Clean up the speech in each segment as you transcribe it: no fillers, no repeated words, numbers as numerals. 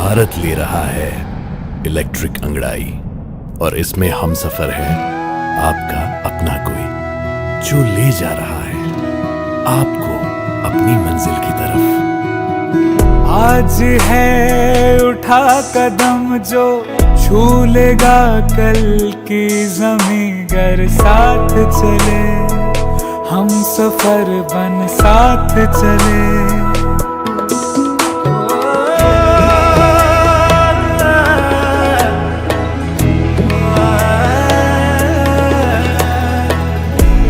भारत ले रहा है इलेक्ट्रिक अंगड़ाई और इसमें हम सफर है आपका अपना कोई जो ले जा रहा है आपको अपनी मंजिल की तरफ। आज है उठा कदम जो छू लेगा कल की ज़मीं, गर साथ चले हम सफर बन साथ चले।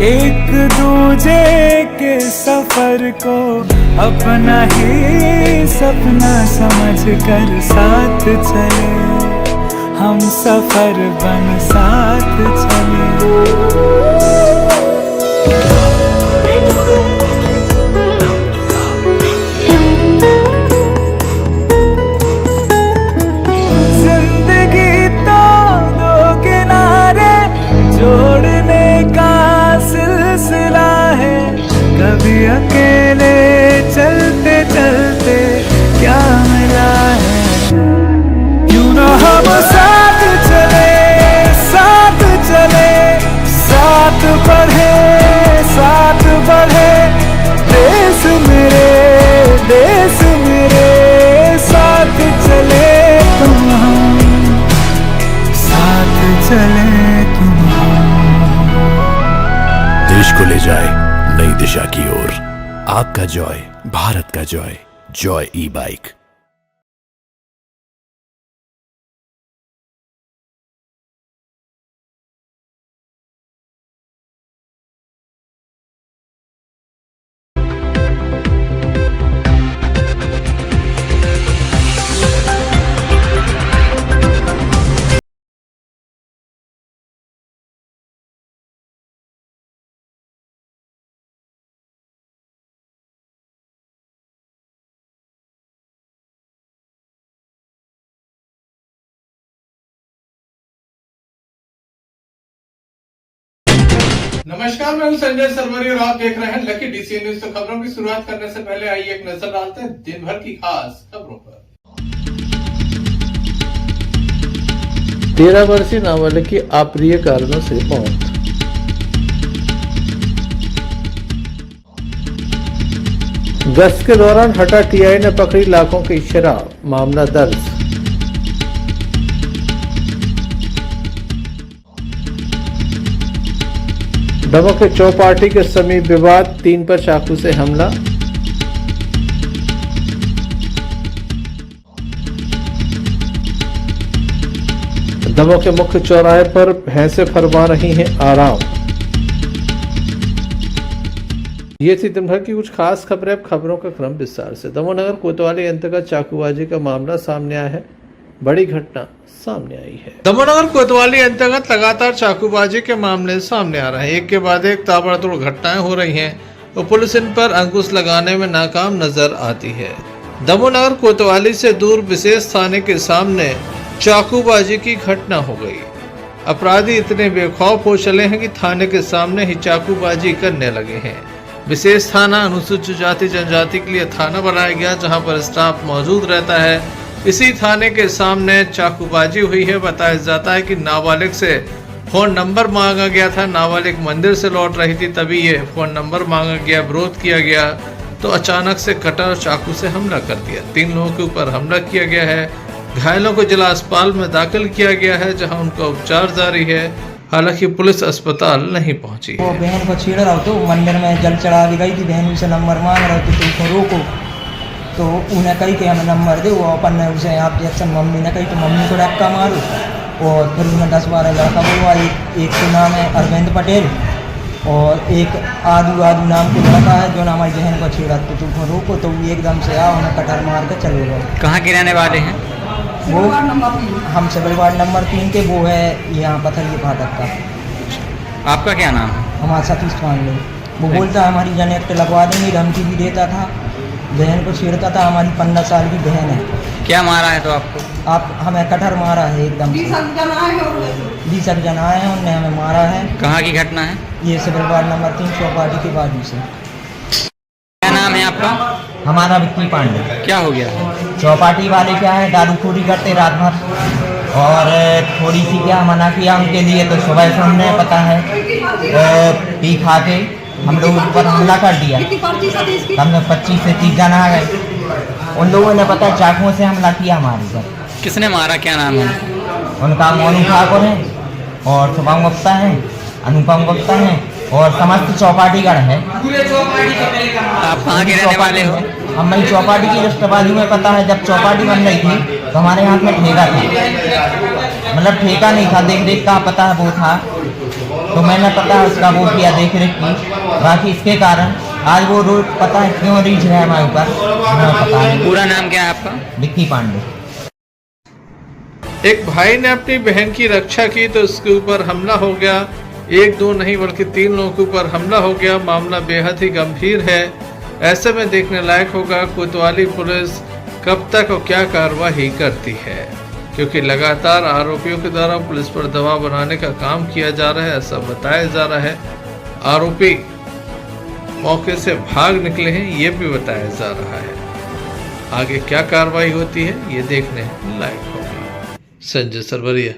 एक दूजे के सफर को अपना ही सपना समझ कर साथ चले हम सफर बन साथ चले। जिंदगी तो दो किनारे जोड़ने का सिलसिला है, कभी अकेले चलते चलते क्या मिला है। क्यों ना हम साथ चले साथ चले साथ बढ़े देश मेरे साथ चले तुम हम साथ चले तुम हम। देश को ले जाए नई दिशा की ओर, आपका जॉय भारत का जॉय, जॉय ई बाइक। नमस्कार, मैं हूं संजय सरवरी और आप देख रहे हैं लकी डीसी न्यूज। तो खबरों की शुरुआत करने से पहले आइए एक नजर डालते हैं दिन भर की खास खबरों पर। 13 वर्षीय नाबालिग की अप्रिय कारणों से मौत। गश्त के दौरान हटा टीआई ने पकड़ी लाखों की शराब, मामला दर्ज। दमोह के चौपाटी के समीप विवाद, 3 पर चाकू से हमला। दमोह के मुख्य चौराहे पर भैंसें फरमा रही हैं आराम। ये थी दिन भर की कुछ खास खबरें। अब खबरों का क्रम विस्तार से। दमोह नगर कोतवाली अंतर्गत चाकूबाजी का मामला सामने आया है। बड़ी घटना सामने आई है। दमोहनगर कोतवाली अंतर्गत लगातार चाकूबाजी के मामले सामने आ रहे हैं। एक के बाद एक ताबड़तोड़ घटनाएं हो रही हैं और पुलिस इन पर अंकुश लगाने में नाकाम नजर आती है। दमोहनगर कोतवाली से दूर विशेष थाने के सामने चाकूबाजी की घटना हो गई। अपराधी इतने बेखौफ हो चले हैं कि थाने के सामने ही चाकूबाजी करने लगे हैं। विशेष थाना अनुसूचित जाति जनजाति के लिए थाना बनाया गया, जहां पर स्टाफ मौजूद रहता है। इसी थाने के सामने चाकूबाजी हुई है। बताया जाता है कि नाबालिग से फोन नंबर मांगा गया था। नाबालिग मंदिर से लौट रही थी, तभी ये फोन नंबर मांगा गया, विरोध किया गया तो अचानक से कटर और चाकू से हमला कर दिया। 3 लोगों के ऊपर हमला किया गया है। घायलों को जिला अस्पताल में दाखिल किया गया है, जहां उनका उपचार जारी है। हालांकि पुलिस अस्पताल नहीं पहुंची। वो बहन को छेड़ रहा तो मंदिर में जल चढ़ा भी गई थी। बहन उसे नंबर मांग रहा तो तुमको रोको, तो उन्हें कही कि हमें नंबर दे। वो अपन ने उसे ऑब्जेक्शन मम्मी ने कही तो मम्मी को धक्का मारो और फिर उन्हें 10-12 लड़का बुलवा। एक तो नाम है अरविंद पटेल और एक आदू नाम के लड़का है जो हमारी बहन को छेड़ा। तो तुमको रोको, तो वो एकदम से आ उन्हें कटर मार के चले गए। कहाँ के रहने वाले हैं वो? हम सिविल वार्ड नंबर 3 के। वो है यहाँ पथरिया फाटक का। आपका क्या नाम है? हमारा सतीश पांडे। वो बोलता है हमारी जनएक्ट लगवा देंगे, धमकी भी देता था। बहन को छेड़ता था। हमारी 15 साल की बहन है। क्या मारा है तो आपको? आप हमें कटर मारा है एकदम। 20 जन आए हैं, उनने हमें मारा है। कहाँ की घटना है? ये सिविल वार्ड नंबर 3 चौपाटी के बाजू से। क्या नाम है आपका? हमारा विक्की पांडे। क्या हो गया? चौपाटी वाले क्या है दारूखोरी करते रात भर, और थोड़ी सी क्या मना किया उनके लिए तो सुबह से हमने पता है पी खा के हम लोगों पर हमला कर दिया। हमने 25 से 30 जन आ गए, उन लोगों ने पता चाकुओं से हमला किया हमारे पर। किसने मारा, क्या नाम है? उनका मोनू ठाकुर है और शुभम गुप्ता है, अनुपम गुप्ता है और समस्त चौपाटीगढ़ है। आप कहाँ के रहने वाले हो? हम वही चौपाटी की रिश्तेबाजी में पता है जब चौपाटी बन रही थी तो हमारे हाथ में ठेका था, मतलब ठेका नहीं था, देख रेख का पता है वो था, तो मैंने पता है उसका वो किया देख रेख की। बाकी इसके कारण आज वो रोड पता है क्यों रीच है हमारे ऊपर, हमें पता नहीं। पूरा नाम क्या है आपका? विक्की पांडे। एक भाई ने अपनी बहन की रक्षा की तो उसके ऊपर हमला हो गया। एक दो नहीं बल्कि 3 लोगों के ऊपर हमला हो गया। मामला बेहद ही गंभीर है। ऐसे में देखने लायक होगा कोतवाली पुलिस कब तक और क्या कार्रवाई करती है, क्योंकि लगातार आरोपियों के द्वारा पुलिस पर दबाव बनाने का काम किया जा रहा है, ऐसा बताया जा रहा है। आरोपी मौके से भाग निकले हैं, ये भी बताया जा रहा है। आगे क्या कार्रवाई होती है ये देखने लायक होगी। संजय सरवरिया,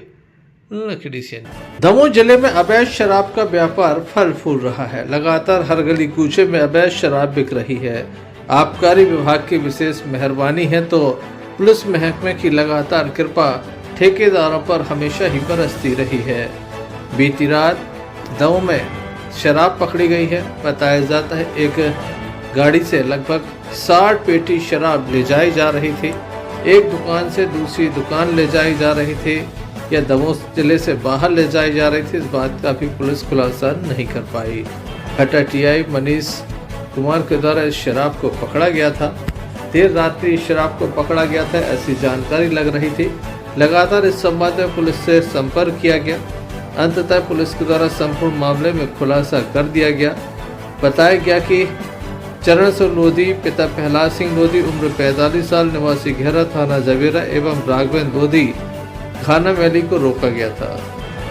लकी सेन। दमोह जिले में अवैध शराब का व्यापार फल फूल रहा है। लगातार हर गली कूचे में अवैध शराब बिक रही है। आबकारी विभाग की विशेष मेहरबानी है तो पुलिस महकमे की लगातार कृपा ठेकेदारों पर हमेशा ही बरसती रही है। बीती रात दमोह में शराब पकड़ी गई है। बताया जाता है एक गाड़ी से लगभग 60 पेटी शराब ले जाई जा रही थी। एक दुकान से दूसरी दुकान ले जाई जा रही थी या दमोह जिले से बाहर ले जाई जा रही थी, इस बात का भी पुलिस खुलासा नहीं कर पाई। हटा टीआई मनीष कुमार के द्वारा इस शराब को पकड़ा गया था। देर रात्रि इस शराब को पकड़ा गया था ऐसी जानकारी लग रही थी। लगातार इस संबंध में पुलिस से संपर्क किया गया। अंततः पुलिस के द्वारा संपूर्ण मामले में खुलासा कर दिया गया। बताया गया कि चरण सिंह लोधी पिता प्रहलाद सिंह लोधी उम्र 45 साल निवासी घेरा थाना जवेरा एवं राघवेंद्र लोधी खाना मैली को रोका गया था।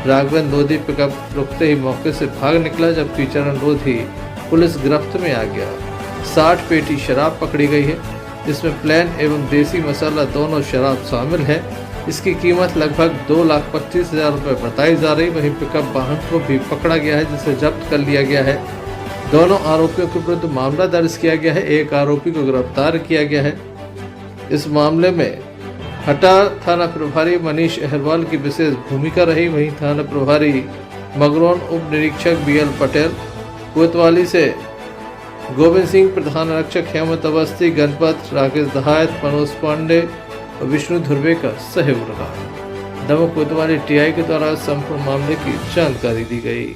राघवेंद्र लोधी पिकअप रुकते ही मौके से भाग निकला, जबकि चरण लोधी पुलिस गिरफ्त में आ गया। 60 पेटी शराब पकड़ी गई है, जिसमें प्लेन एवं देसी मसाला दोनों शराब शामिल है। इसकी कीमत लगभग 2,25,000 रुपये बताई जा रही। वहीं पिकअप वाहन को भी पकड़ा गया है, जिसे जब्त कर लिया गया है। दोनों आरोपियों के विरुद्ध मामला दर्ज किया गया है। एक आरोपी को गिरफ्तार किया गया है। इस मामले में हटा थाना प्रभारी मनीष अहरवाल की विशेष भूमिका रही। वहीं थाना प्रभारी मगरौन उप निरीक्षक BL पटेल, कोतवाली से गोविंद सिंह, प्रधान आरक्षक हेमंत अवस्थी, गणपत, राकेश दहायत, मनोज पांडे और विष्णु धुर्वे का सहयोग रहा। दमोह कोतवाली टीआई के द्वारा संपूर्ण मामले की जानकारी दी गई।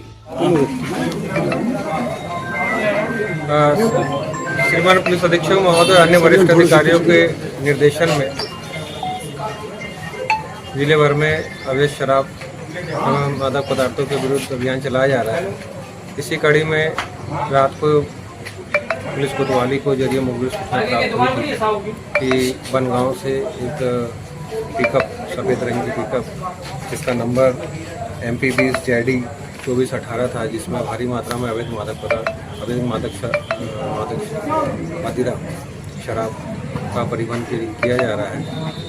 श्रीमान पुलिस अधीक्षक महोदय अन्य वरिष्ठ अधिकारियों के निर्देशन में जिले भर में अवैध शराब एवं मादक पदार्थों के विरुद्ध अभियान चलाया जा रहा है। इसी कड़ी में रात को पुलिस कोतवाली को जरिए मुखबिर सूचना प्राप्त हुई थी कि बनगांव से एक पिकअप, सफ़ेद रंग की पिकअप जिसका नंबर MP 20 JD 2418 था, जिसमें भारी मात्रा में अवैध मदिरा शराब का परिवहन किया जा रहा है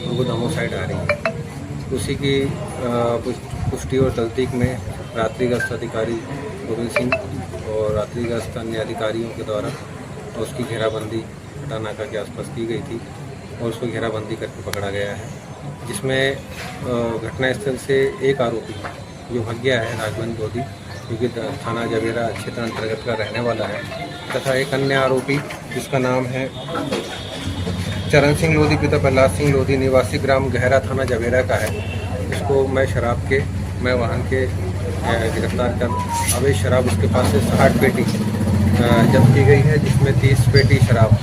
और वो दमोह साइड आ रही है। उसी की पुष्टि और तस्दीक में रात्रि गश्त अधिकारी गोविंद सिंह और रात्रि गश्त अन्य अधिकारियों के द्वारा उसकी घेराबंदी हटा नाका के आसपास की गई थी और उसको घेराबंदी करके पकड़ा गया है, जिसमें घटनास्थल से एक आरोपी जो भाग गया है राघवेंद्र लोधी, जो कि थाना जवेरा क्षेत्र अंतर्गत का रहने वाला है, तथा एक अन्य आरोपी जिसका नाम है चरण सिंह लोधी पिता प्रहलाद सिंह लोधी निवासी ग्राम गहरा थाना जवेरा का है। इसको मैं वाहन के गिरफ्तार कर अवैध शराब उसके पास से 60 पेटी जब्त की गई है, जिसमें 30 पेटी शराब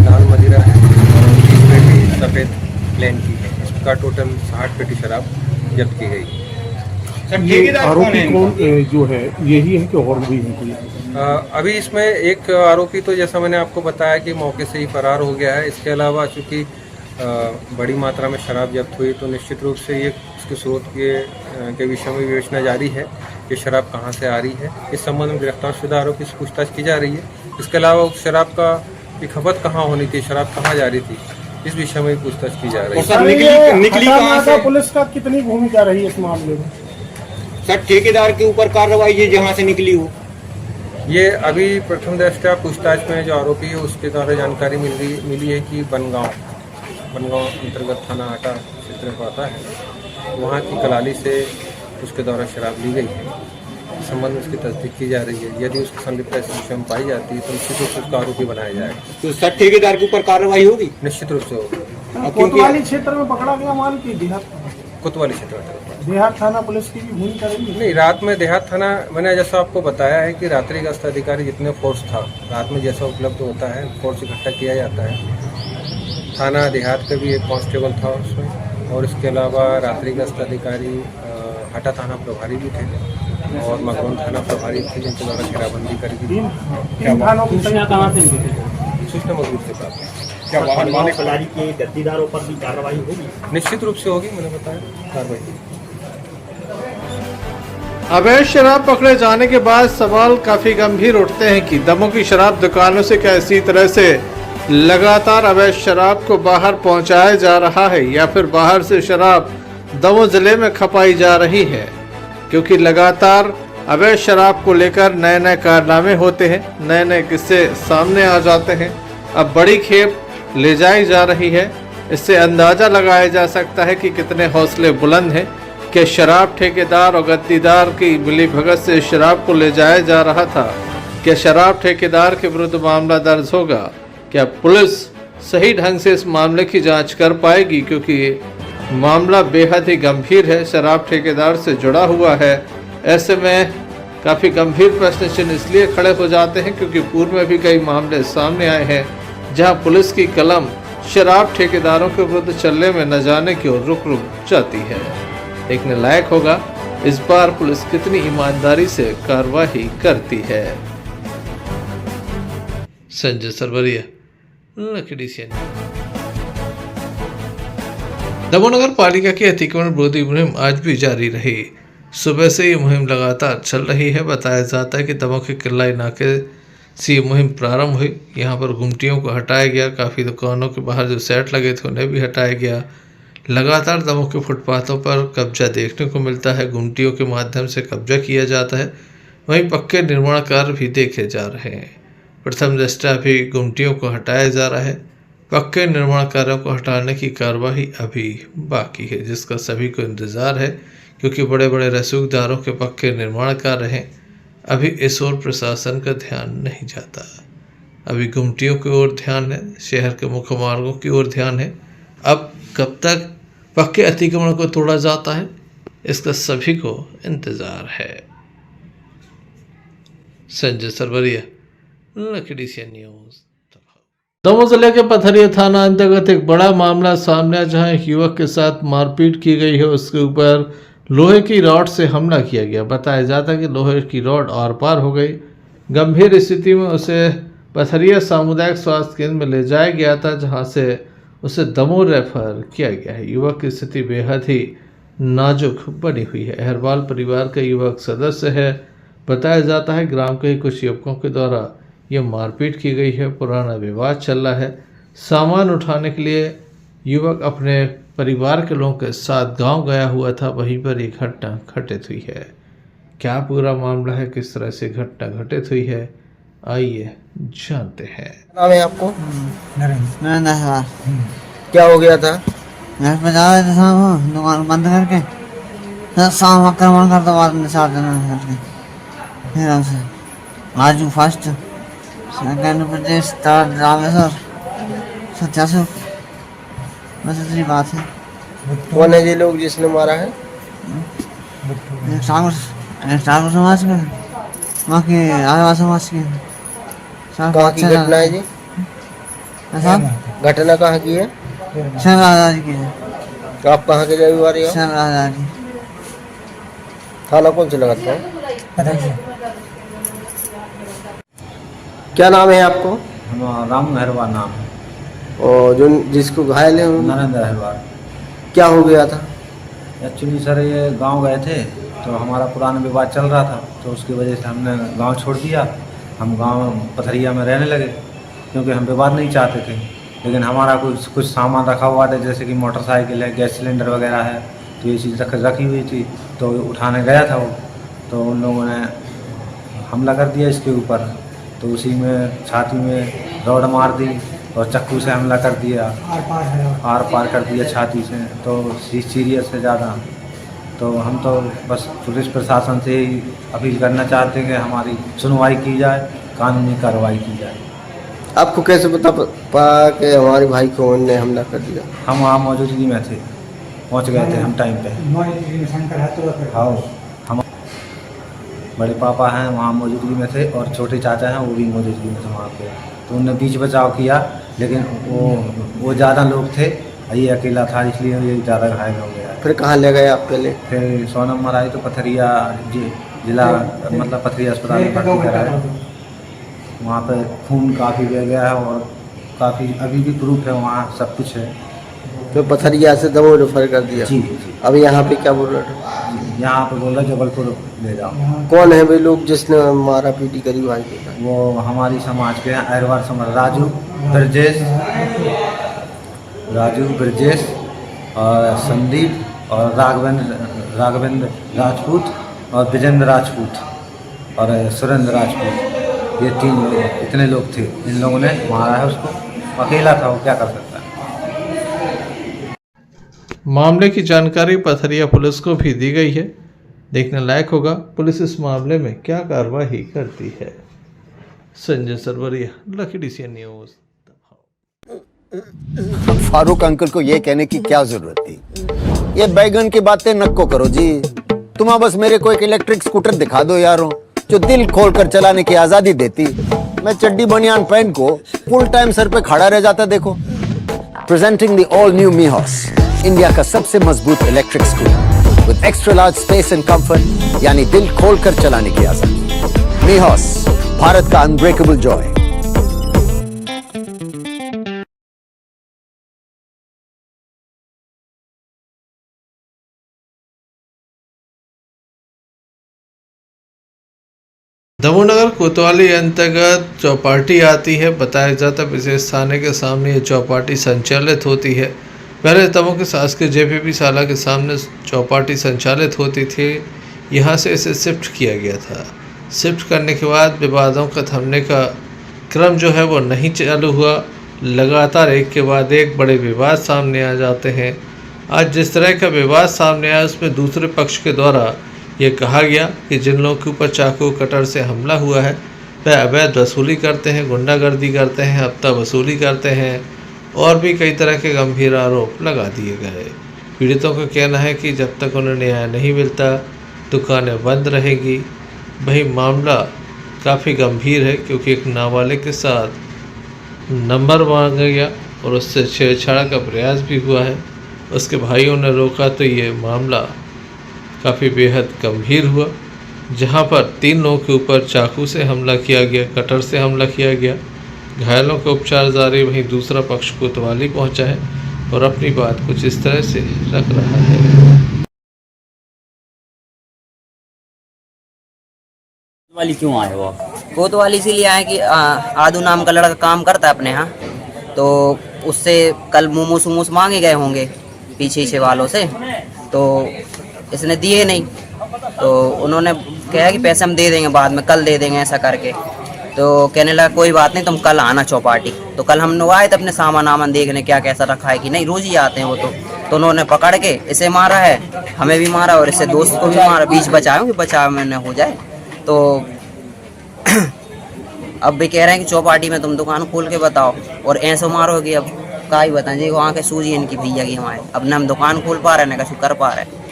लाल मदिरा है और 30 पेटी सफ़ेद प्लेन की है। इसका टोटल 60 पेटी शराब जब्त की गई। ये आरोपी कौन जो है यही है कि और भी है कोई? अभी इसमें एक आरोपी तो जैसा मैंने आपको बताया कि मौके से ही फरार हो गया है। इसके अलावा चूँकि बड़ी मात्रा में शराब जब्त हुई तो निश्चित रूप से ये इसके स्रोत के विषय में विवेचना जारी है कि शराब कहाँ से आ रही है। इस संबंध में गिरफ्तार शुदा आरोपी से पूछताछ की जा रही है। इसके अलावा उस शराब का कि खपत कहाँ होनी थी, शराब कहाँ जा रही थी, इस विषय में पूछताछ की जा रही है। सर ये निकली कहाँ से? पुलिस का कितनी भूमिका रही इस मामले में? सर ठेकेदार के ऊपर कार्रवाई है जहाँ से निकली हो। ये अभी प्रथम दृष्टया पूछताछ में जो आरोपी है उसके द्वारा जानकारी मिली है कि बनगांव अंतर्गत थाना आटा क्षेत्र में पड़ता है, वहाँ की कलाली से उसके द्वारा शराब ली गई है। इस संबंध में उसकी तस्दीक की जा रही है। यदि उसकी संलिप्तता इस विषय में पाई जाती है तो निश्चित रूप से उसका आरोपी बनाया जाएगा। तो सर ठेकेदार के ऊपर कार्रवाई होगी? निश्चित रूप से होगी। कोतवाली क्षेत्र में पकड़ा गया माल की कोतवाली क्षेत्र में देहात थाना पुलिस की भी भूमिका रही है? नहीं, रात में देहात थाना, मैंने जैसा आपको बताया है कि रात्रि गश्त अधिकारी जितने फोर्स था, रात में जैसा उपलब्ध होता है फोर्स इकट्ठा किया जाता है। थाना देहात का भी एक कांस्टेबल था उसमें, और इसके अलावा रात्रि गश्त अधिकारी हाटा थाना प्रभारी भी थे और मगरौन थाना प्रभारी थे, जिनके द्वारा घेराबंदी करी गई। सूचना मजबूत से प्राप्त है। क्या वाहन मालिक कलाली के गद्दीदारों पर भी कार्रवाई होगी? निश्चित रूप से होगी, मैंने बताया कार्रवाई। अवैध शराब पकड़े जाने के बाद सवाल काफी गंभीर उठते हैं कि दमों की शराब दुकानों से क्या इसी तरह से लगातार अवैध शराब को बाहर पहुंचाया जा रहा है, या फिर बाहर से शराब दमों जिले में खपाई जा रही है। क्योंकि लगातार अवैध शराब को लेकर नए नए कारनामे होते हैं, नए नए किस्से सामने आ जाते हैं। अब बड़ी खेप ले जाई जा रही है। इससे अंदाजा लगाया जा सकता है कि कितने हौसले बुलंद हैं कि शराब ठेकेदार और गद्दीदार की मिलीभगत से शराब को ले जाया जा रहा था। क्या शराब ठेकेदार के विरुद्ध मामला दर्ज होगा? क्या पुलिस सही ढंग से इस मामले की जांच कर पाएगी? क्योंकि मामला बेहद ही गंभीर है, शराब ठेकेदार से जुड़ा हुआ है। ऐसे में काफ़ी गंभीर प्रश्न चिन्ह इसलिए खड़े हो जाते हैं क्योंकि पूर्व में भी कई मामले सामने आए हैं जहां पुलिस की कलम शराब ठेकेदारों के विरुद्ध चलने में न जाने की ओर रुक जाती है। देखने लायक होगा इस बार पुलिस कितनी ईमानदारी से कार्रवाई करती है। Sanjay Sarwariya, lucky CN. दमोह नगर पालिका की अतिक्रमण विरोधी मुहिम आज भी जारी रही। सुबह से ये मुहिम लगातार चल रही है। बताया जाता है कि दमोह के किल्लाई नाके से ये मुहिम प्रारंभ हुई। यहाँ पर गुमटियों को हटाया गया, काफ़ी दुकानों के बाहर जो सेट लगे थे उन्हें भी हटाया गया। लगातार दमोह के फुटपाथों पर कब्जा देखने को मिलता है, गुमटियों के माध्यम से कब्जा किया जाता है। वहीं पक्के निर्माण कार्य भी देखे जा रहे हैं। प्रथम दृष्टया भी गुमटियों को हटाया जा रहा है। पक्के निर्माण कार्यों को हटाने की कार्रवाई अभी बाकी है, जिसका सभी को इंतज़ार है क्योंकि बड़े बड़े रसूखदारों के पक्के निर्माण कार्य हैं। अभी इस ओर प्रशासन का ध्यान नहीं जाता। अभी गुमटियों की ओर ध्यान है, शहर के मुख्य मार्गों की ओर ध्यान है। अब कब तक पक्के अतिक्रमण को तोड़ा जाता है, इसका सभी को इंतज़ार है। Sanjay Sarwariya, lucky CN news. Damoh जिले के पथरिया थाना अंतर्गत एक बड़ा मामला सामने आया, जहां एक युवक के साथ मारपीट की गई है। उसके ऊपर लोहे की रॉड से हमला किया गया। बताया जाता है कि लोहे की रॉड आर पार हो गई। गंभीर स्थिति में उसे पथरिया सामुदायिक स्वास्थ्य केंद्र में ले जाया गया था, जहां से उसे दमोह रेफर किया गया है। युवक की स्थिति बेहद ही नाजुक बनी हुई है। अहरवाल परिवार का युवक सदस्य है। बताया जाता है ग्राम के कुछ युवकों के द्वारा यह मारपीट की गई है। पुराना विवाद चल रहा है। सामान उठाने के लिए युवक अपने परिवार के लोगों के साथ गांव गया हुआ था, वहीं पर एक घटना घटित हुई है। क्या पूरा मामला है, किस तरह से घटना घटित हुई है, आइए जानते हैं। नाम है आपको? नरेंद्र। क्या हो गया था? घर पे जा रहे थे साहब, दुकान बंद करके शाम आक्रमण कर दो आदमी 7 जन करके। फिर हमसे राजू फर्स्ट, सेकंड प्रदेश, थर्ड रामेश्वर, सत्यासुख। बस इतनी बात है। कौन है ये लोग जिसने मारा है? एक ठाकुर समाज के, बाकी आदिवासी समाज के। कहाँ की घटना है जी? साहब घटना कहाँ की है? शहर की है। तो आप कहाँ के रविवारी हो? शहर की। थाना कौन से लगाता है? क्या नाम है आपको? राम मेहरबान नाम है। और जो जिसको घायल है नरेंद्र मेहरबान। क्या हो गया था? एक्चुअली सर ये गांव गए थे तो हमारा पुराना विवाद चल रहा था, तो उसकी वजह से हमने गांव छोड़ दिया। हम गांव पथरिया में रहने लगे। क्योंकि हम विवाद नहीं चाहते थे। लेकिन हमारा कुछ सामान रखा हुआ था, जैसे कि मोटरसाइकिल है, गैस सिलेंडर वगैरह है, तो ये चीज़ रखी हुई थी। तो उठाने गया था वो, तो उन लोगों ने हमला कर दिया इसके ऊपर। तो उसी में छाती में रॉड मार दी और चाकू से हमला कर दिया, आर पार कर दिया छाती से। तो सीरियस से ज़्यादा। तो हम तो बस पुलिस प्रशासन से ही अपील करना चाहते हैं कि हमारी सुनवाई की जाए, कानूनी कार्रवाई की जाए। आपको कैसे पता पाया कि हमारे भाई को उन्होंने हमला कर दिया? हम वहाँ मौजूदगी में थे, पहुँच गए थे हम टाइम पे। हाँ, हम बड़े पापा हैं वहाँ मौजूदगी में थे और छोटे चाचा हैं वो भी मौजूदगी में थे वहाँ पे। तो उनने बीच बचाव किया, लेकिन वो ज़्यादा लोग थे, ये अकेला था, इसलिए ये ज़्यादा घायल हो गया। फिर कहाँ ले गए आप पहले? फिर 100 नंबर आई तो पथरिया जिला मतलब पथरिया अस्पताल में भर्ती कराया। वहाँ पे खून काफ़ी बह गया है और काफ़ी अभी भी प्रूफ है, वहाँ सब कुछ है। तो पथरिया से दमोह रेफर कर दिया? जी जी। अब यहाँ पे क्या बोल रहे? यहाँ पे बोल रहे जबलपुर ले जाओ। कौन है वे लोग जिसने मारा पीटी करी भाई को? वो हमारी समाज के हैं, अहरवार समाज, राजू ब्रजेश और संदीप और राघवेंद्र राजपूत और विजेंद्र राजपूत और सुरेंद्र राजपूत। ये 3 लोग, इतने लोग थे। इन लोगों ने मारा है उसको, अकेला था वो, क्या कर सकता है। मामले की जानकारी पथरिया पुलिस को भी दी गई है। देखने लायक होगा पुलिस इस मामले में क्या कार्रवाई करती है। Sanjay Sarwariya, lucky DCN news. Farooq uncle को ये कहने की क्या जरूरत थी? ये बैगन की बातें नको करो जी। तुम बस मेरे को एक इलेक्ट्रिक स्कूटर दिखा दो यारों, जो दिल खोलकर चलाने की आजादी देती। मैं चड्डी बनियान पहन को फुल टाइम सर पे खड़ा रह जाता। देखो, presenting the all new Mihos, India का सबसे मजबूत electric scooter with extra large space and comfort, यानी दिल खोलकर चलाने की आजादी। मीहॉस, भारत का अनब्रेकेबल जॉय। दमोह नगर कोतवाली अंतर्गत चौपाटी आती है। बताया जाता है विशेष थाने के सामने ये चौपाटी संचालित होती है। पहले दमोह के शासकीय जेपीपी शाला के सामने चौपाटी संचालित होती थी। यहाँ से इसे शिफ्ट किया गया था। शिफ्ट करने के बाद विवादों का थमने का क्रम जो है वो नहीं चालू हुआ। लगातार एक के बाद एक बड़े विवाद सामने आ जाते हैं। आज जिस तरह का विवाद सामने आया उसमें दूसरे पक्ष के द्वारा ये कहा गया कि जिन लोगों के ऊपर चाकू कटर से हमला हुआ है वह अवैध वसूली करते हैं, गुंडागर्दी करते हैं, हफ्ता वसूली करते हैं और भी कई तरह के गंभीर आरोप लगा दिए गए। पीड़ितों का कहना है कि जब तक उन्हें न्याय नहीं मिलता दुकानें बंद रहेंगी। वही मामला काफ़ी गंभीर है क्योंकि एक नाबालिग के साथ नंबर मांगा गया और उससे छेड़छाड़ का प्रयास भी हुआ है। उसके भाइयों ने रोका तो ये मामला काफ़ी बेहद गंभीर हुआ, जहां पर 3 लोगों के ऊपर चाकू से हमला किया गया, कटर से हमला किया गया। घायलों का उपचार जारी। वहीं दूसरा पक्ष कोतवाली पहुंचा है और अपनी बात कुछ इस तरह से रख रहा है। कोतवाली क्यों आए हो? कोतवाली इसीलिए आए कि आदू नाम का लड़का काम करता है अपने यहाँ, तो उससे कल मोमोस वोमोस मांगे गए होंगे पीछे वालों से, तो इसने दिए नहीं। तो उन्होंने कहा कि पैसे हम दे देंगे बाद में, कल दे देंगे ऐसा करके। तो कहने लगा कोई बात नहीं, तुम कल आना चौपाटी। तो कल हम लोग आए थे अपने सामान आमान देखने क्या कैसा रखा है कि नहीं, रोज ही आते हैं वो। तो उन्होंने पकड़ के इसे मारा है, हमें भी मारा और इससे दोस्त को भी मारा। बीच बचाओ कि बचाव में न हो जाए। तो अब भी कह रहे हैं कि चौपाटी में तुम दुकान खोल के बताओ और ऐसे मारोगे। अब का ही बताएं जी, वहाँ के सूझी इनकी भैया की हमारे। अब न हम दुकान खोल पा रहे हैं न कछु कर पा रहे।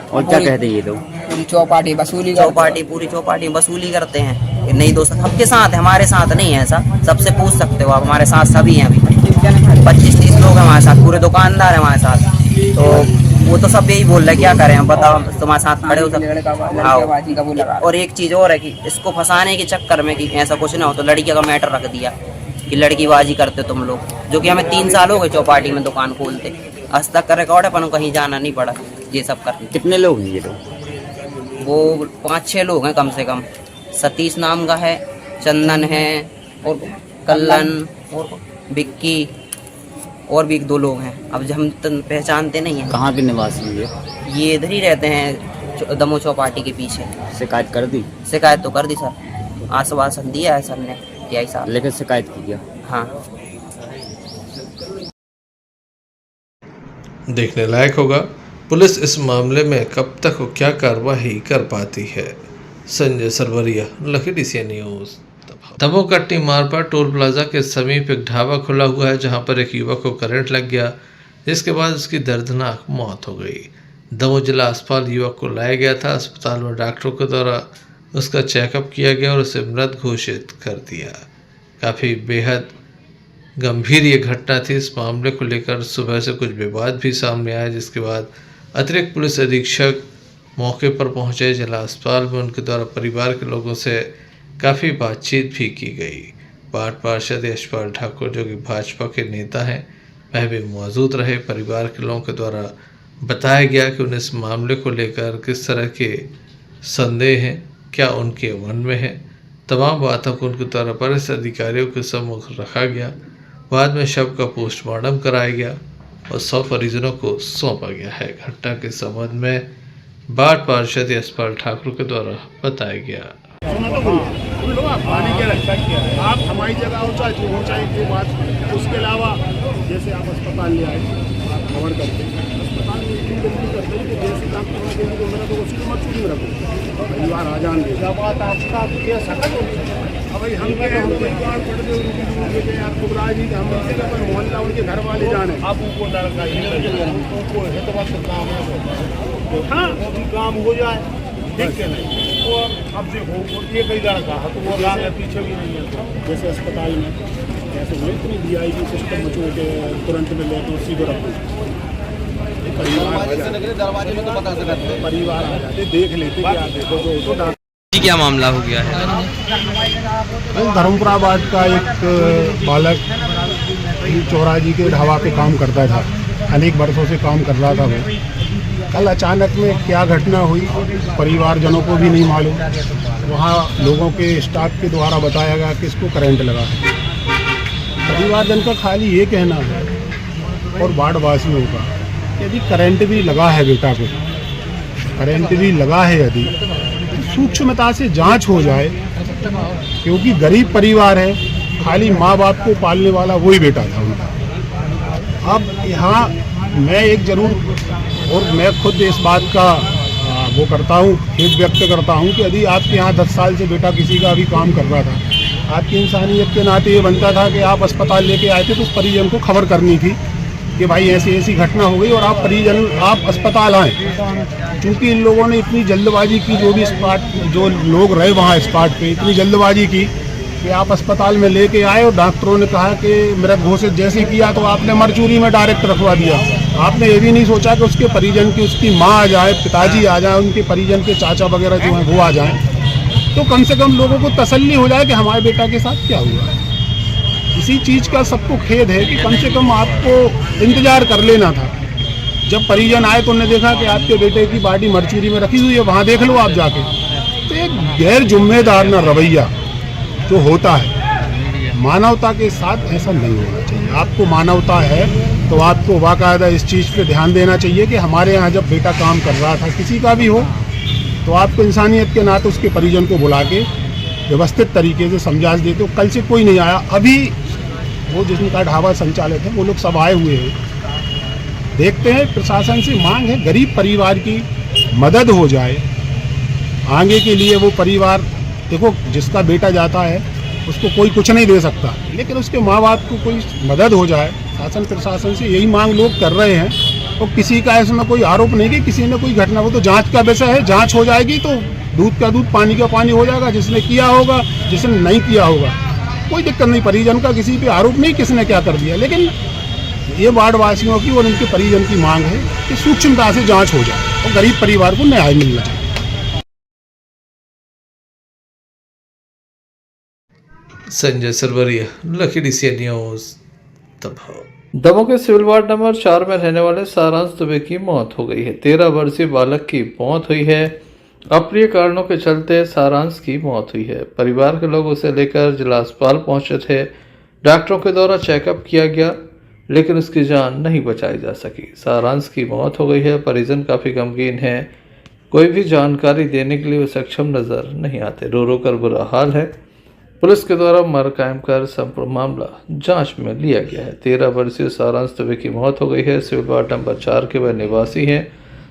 और क्या कहते हैं ये लोग? पूरी चौपाटी पूरी चौपाटी वसूली करते हैं। नहीं दोस्त सबके साथ है, हमारे साथ नहीं है ऐसा। सबसे पूछ सकते हो आप, हमारे साथ सभी हैं। अभी 25-30 लोग हैं हमारे साथ, पूरे दुकानदार हैं हमारे साथ। तो वो तो सब यही बोल रहे क्या करें हम, बताओ तुम्हारे साथ खड़े हो सब। और एक चीज़ और है कि इसको फंसाने के चक्कर में कि ऐसा कुछ ना हो, तो लड़की का मैटर रख दिया कि लड़कीबाजी करते तुम लोग, जो कि हमें 3 साल हो गए चौपाटी में दुकान खोलते। आज तक का रिकॉर्ड है, पर कहीं जाना नहीं पड़ा ये सब करने। कितने लोग हैं ये लोग? वो 5-6 लोग हैं कम से कम। सतीश नाम का है, चंदन है और कल्लन और विक्की और भी 2 लोग हैं। अब हम पहचानते नहीं हैं। कहाँ के निवासी है? ये इधर ही रहते हैं, दमो चौपाटी के पीछे। शिकायत कर दी? शिकायत तो कर दी सर, आश्वासन दिया है सर ने, टीआई साहब। लेकिन शिकायत की क्या? हाँ। देखने लायक होगा पुलिस इस मामले में कब तक क्या कार्रवाई कर पाती है। Sanjay Sarwariya, lucky DCN news. Damoh कट्टी मार्ग पर टोल प्लाजा के समीप एक ढाबा खुला हुआ है, जहां पर एक युवक को करंट लग गया, जिसके बाद उसकी दर्दनाक मौत हो गई। दमोह जिला अस्पताल युवक को लाया गया था। अस्पताल में डॉक्टरों के द्वारा उसका चेकअप किया गया और उसे मृत घोषित कर दिया। काफ़ी बेहद गंभीर ये घटना थी। इस मामले को लेकर सुबह से कुछ विवाद भी सामने आया, जिसके बाद अतिरिक्त पुलिस अधीक्षक मौके पर पहुंचे। जिला अस्पताल में उनके द्वारा परिवार के लोगों से काफ़ी बातचीत भी की गई। वार्ड पार्षद यशपाल ठाकुर, जो कि भाजपा के नेता हैं, वह भी मौजूद रहे। परिवार के लोगों के द्वारा बताया गया कि उन्हें इस मामले को लेकर किस तरह के संदेह हैं, क्या उनके मन में है। तमाम बातों को उनके द्वारा वरिष्ठ अधिकारियों के सम्मुख रखा गया। बाद में शव का पोस्टमार्टम कराया गया और 100 परिजनों को सौंपा गया है। घटना के संबंध में वार्ड पार्षद यशपाल ठाकुर के द्वारा बताया गया। आप हमारी जगह ऊंचाई की बात, उसके अलावा जैसे आप अस्पताल ले आए, आप कवर करते हैं, अस्पताल में इतनी गलती करते हैं कि जैसे काम करना चाहिए तो मेरा तो उसी को मत चुनी में रखो, परिवार आ जान दे। जब बात आपका ये सकत होती है, अब भाई हम क्या हम परिवार पढ़ गए आप खुबरा जी, हम उनसे का मोहल्ला उनके घर वाले जाने, आप उनको हाँ काम हो जाए, ठीक है नहीं वो अब देखो ये कई लड़का है तो वो लाग पीछे भी नहीं है। जैसे अस्पताल में ऐसे हुए इतनी DIG सिस्टम मचो के तुरंत में ले तो सीधे रखो, दरवाजे में तो बता सकते, परिवार आ जाते देख लेते क्या देखो तो क्या मामला हो गया है? धर्मपुराबाद का एक बालक चौराजी के ढाबा पे काम करता था, अनेक वर्षों से काम कर रहा था वो। कल अचानक में क्या घटना हुई परिवारजनों को भी नहीं मालूम। वहाँ लोगों के स्टाफ के द्वारा बताया गया कि इसको करंट लगा है। परिवारजन का खाली ये कहना है और वार्ड वासियों का, यदि करंट भी लगा है बेटा को, करंट भी लगा है यदि तो सूक्ष्मता से जांच हो जाए, क्योंकि गरीब परिवार है, खाली माँ बाप को पालने वाला वही बेटा था उनका। अब यहाँ मैं एक जरूर और मैं खुद इस बात का वो करता हूँ, खेद व्यक्त करता हूँ कि यदि आपके यहाँ 10 साल से बेटा किसी का भी काम कर रहा था, आपकी इंसानियत के नाते ये बनता था कि आप अस्पताल लेके आए थे तो उस परिजन को खबर करनी थी कि भाई ऐसी ऐसी घटना हो गई और आप परिजन आप अस्पताल आएँ। क्योंकि इन लोगों ने इतनी जल्दबाजी की, जो लोग रहे वहाँ स्पॉट पे इतनी जल्दबाजी की कि आप अस्पताल में लेके आए और डॉक्टरों ने कहा कि मेरा घोषित जैसे किया तो आपने मरचूरी में डायरेक्ट रखवा दिया। आपने ये भी नहीं सोचा कि उसके परिजन की उसकी माँ आ जाए, पिताजी आ जाए, उनके परिजन के चाचा वगैरह जो हैं वो आ जाएं, तो कम से कम लोगों को तसल्ली हो जाए कि हमारे बेटा के साथ क्या हुआ है। इसी चीज़ का सबको खेद है कि कम से कम आपको इंतजार कर लेना था। जब परिजन आए तो उन्होंने देखा कि आपके बेटे की बॉडी मरचूरी में रखी हुई है, वहाँ देख लो आप जाके। तो एक गैर जिम्मेदार ना रवैया जो होता है, मानवता के साथ ऐसा नहीं होना चाहिए। आपको मानवता है तो आपको बाकायदा इस चीज़ पे ध्यान देना चाहिए कि हमारे यहाँ जब बेटा काम कर रहा था, किसी का भी हो, तो आपको इंसानियत के नाते उसके परिजन को बुला के व्यवस्थित तरीके से समझा देते हो। कल से कोई नहीं आया, अभी वो जिनका ढाबा संचालित है वो लोग सब आए हुए हैं। देखते हैं, प्रशासन से मांग है गरीब परिवार की मदद हो जाए। आगे के लिए वो परिवार, देखो जिसका बेटा जाता है उसको कोई कुछ नहीं दे सकता, लेकिन उसके माँ बाप को कोई मदद हो जाए। शासन प्रशासन से यही मांग लोग कर रहे हैं और किसी का इसमें कोई आरोप नहीं कि किसी ने कोई घटना, वो तो जांच का विषय है। जांच हो जाएगी तो दूध का दूध पानी का पानी हो जाएगा। जिसने किया होगा, जिसने नहीं किया होगा, कोई दिक्कत नहीं। परिजन का किसी पे आरोप नहीं किसने क्या कर दिया, लेकिन ये वार्ड वासियों की और उनके परिजन की मांग है कि सूक्ष्मता से जाँच हो जाए और गरीब परिवार को न्याय मिलना चाहिए। Sanjay Sarwariya, lucky DCN news, Damoh के सिविल वार्ड नंबर 4 में रहने वाले सारांश दुबे की मौत हो गई है। 13 वर्षीय बालक की मौत हुई है। अप्रिय कारणों के चलते सारांश की मौत हुई है। परिवार के लोग उसे लेकर जिला अस्पताल पहुंचे थे। डॉक्टरों के द्वारा चेकअप किया गया लेकिन उसकी जान नहीं बचाई जा सकी। सारांश की मौत हो गई है। परिजन काफी गमगीन है। कोई भी जानकारी देने के लिए वो सक्षम नजर नहीं आते। रो रो कर बुरा हाल है। पुलिस के द्वारा मर कायम कर संपूर्ण मामला जांच में लिया गया है। 13 वर्षीय सारांश दुबे की मौत हो गई है। सिविल वार्ड नंबर 4 के वह निवासी हैं।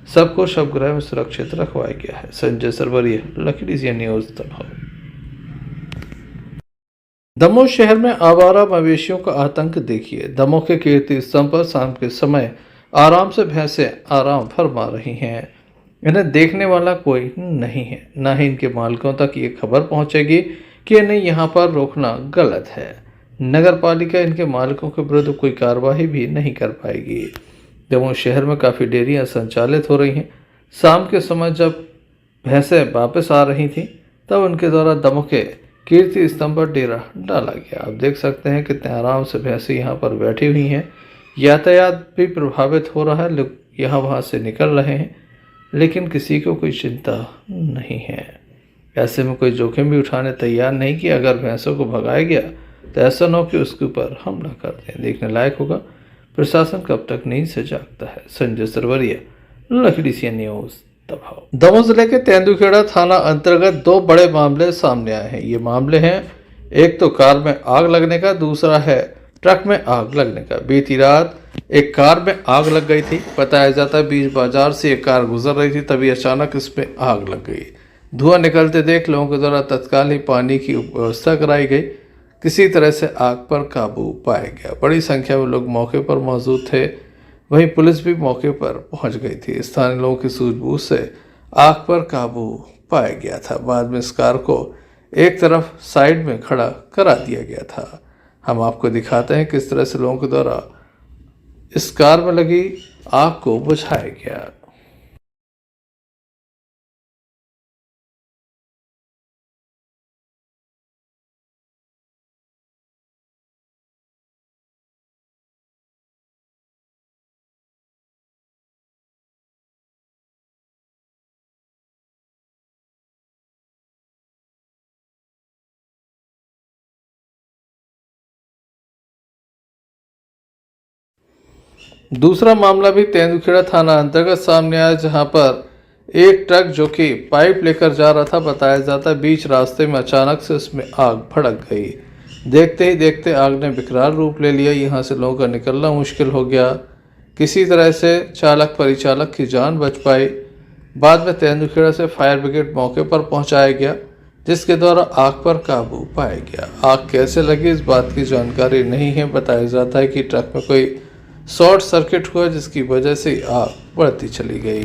सबको शवगृह में सुरक्षित रखवाया गया है। Sanjay Sarwariya, lucky DCN news, Damoh. Damoh शहर में आवारा मवेशियों का आतंक देखिए। दमोह के कीर्ति स्तंभ पर शाम के समय आराम से भैंसें आराम फरमा रही हैं। इन्हें देखने वाला कोई नहीं है, न ही इनके मालिकों तक ये खबर पहुंचेगी कि इन्हें यहाँ पर रोकना गलत है। नगर पालिका इनके मालिकों के विरुद्ध कोई कार्रवाई भी नहीं कर पाएगी। दमोह शहर में काफ़ी डेयरियाँ संचालित हो रही हैं। शाम के समय जब भैंसें वापस आ रही थीं तब उनके द्वारा दमोह के कीर्ति स्तंभ पर डेरा डाला गया। आप देख सकते हैं कितने आराम से भैंसें यहाँ पर बैठी हुई हैं। यातायात भी प्रभावित हो रहा है, लोग यहाँ वहाँ से निकल रहे हैं लेकिन किसी को कोई चिंता नहीं है। ऐसे में कोई जोखिम भी उठाने तैयार नहीं कि अगर भैंसों को भगाया गया तो ऐसा न हो कि उसके ऊपर हमला कर दें। देखने लायक होगा प्रशासन कब तक नींद से जागता है। Sanjay Sarwariya, lucky DCN news, Damoh. Damoh जिले के तेंदुखेड़ा थाना अंतर्गत 2 बड़े मामले सामने आए हैं। ये मामले हैं, एक तो कार में आग लगने का, दूसरा है ट्रक में आग लगने का। बीती रात एक कार में आग लग गई थी। बताया जाता है बीच बाजार से एक कार गुजर रही थी, तभी अचानक इसमें आग लग गई। धुआं निकलते देख लोगों के द्वारा तत्काल ही पानी की व्यवस्था कराई गई। किसी तरह से आग पर काबू पाया गया। बड़ी संख्या में लोग मौके पर मौजूद थे। वहीं पुलिस भी मौके पर पहुंच गई थी। स्थानीय लोगों की सूझबूझ से आग पर काबू पाया गया था। बाद में इस कार को एक तरफ साइड में खड़ा करा दिया गया था। हम आपको दिखाते हैं किस तरह से लोगों के द्वारा इस कार में लगी आग को बुझाया गया। दूसरा मामला भी तेंदुखेड़ा थाना अंतर्गत सामने आया, जहां पर एक ट्रक जो कि पाइप लेकर जा रहा था, बताया जाता है बीच रास्ते में अचानक से उसमें आग भड़क गई। देखते ही देखते आग ने विकराल रूप ले लिया। यहां से लोगों का निकलना मुश्किल हो गया। किसी तरह से चालक परिचालक की जान बच पाई। बाद में तेंदुखेड़ा से फायर ब्रिगेड मौके पर पहुंचाया गया, जिसके द्वारा आग पर काबू पाया गया। आग कैसे लगी इस बात की जानकारी नहीं है। बताया जाता है कि ट्रक में कोई शॉर्ट सर्किट हुआ जिसकी वजह से आग बढ़ती चली गई।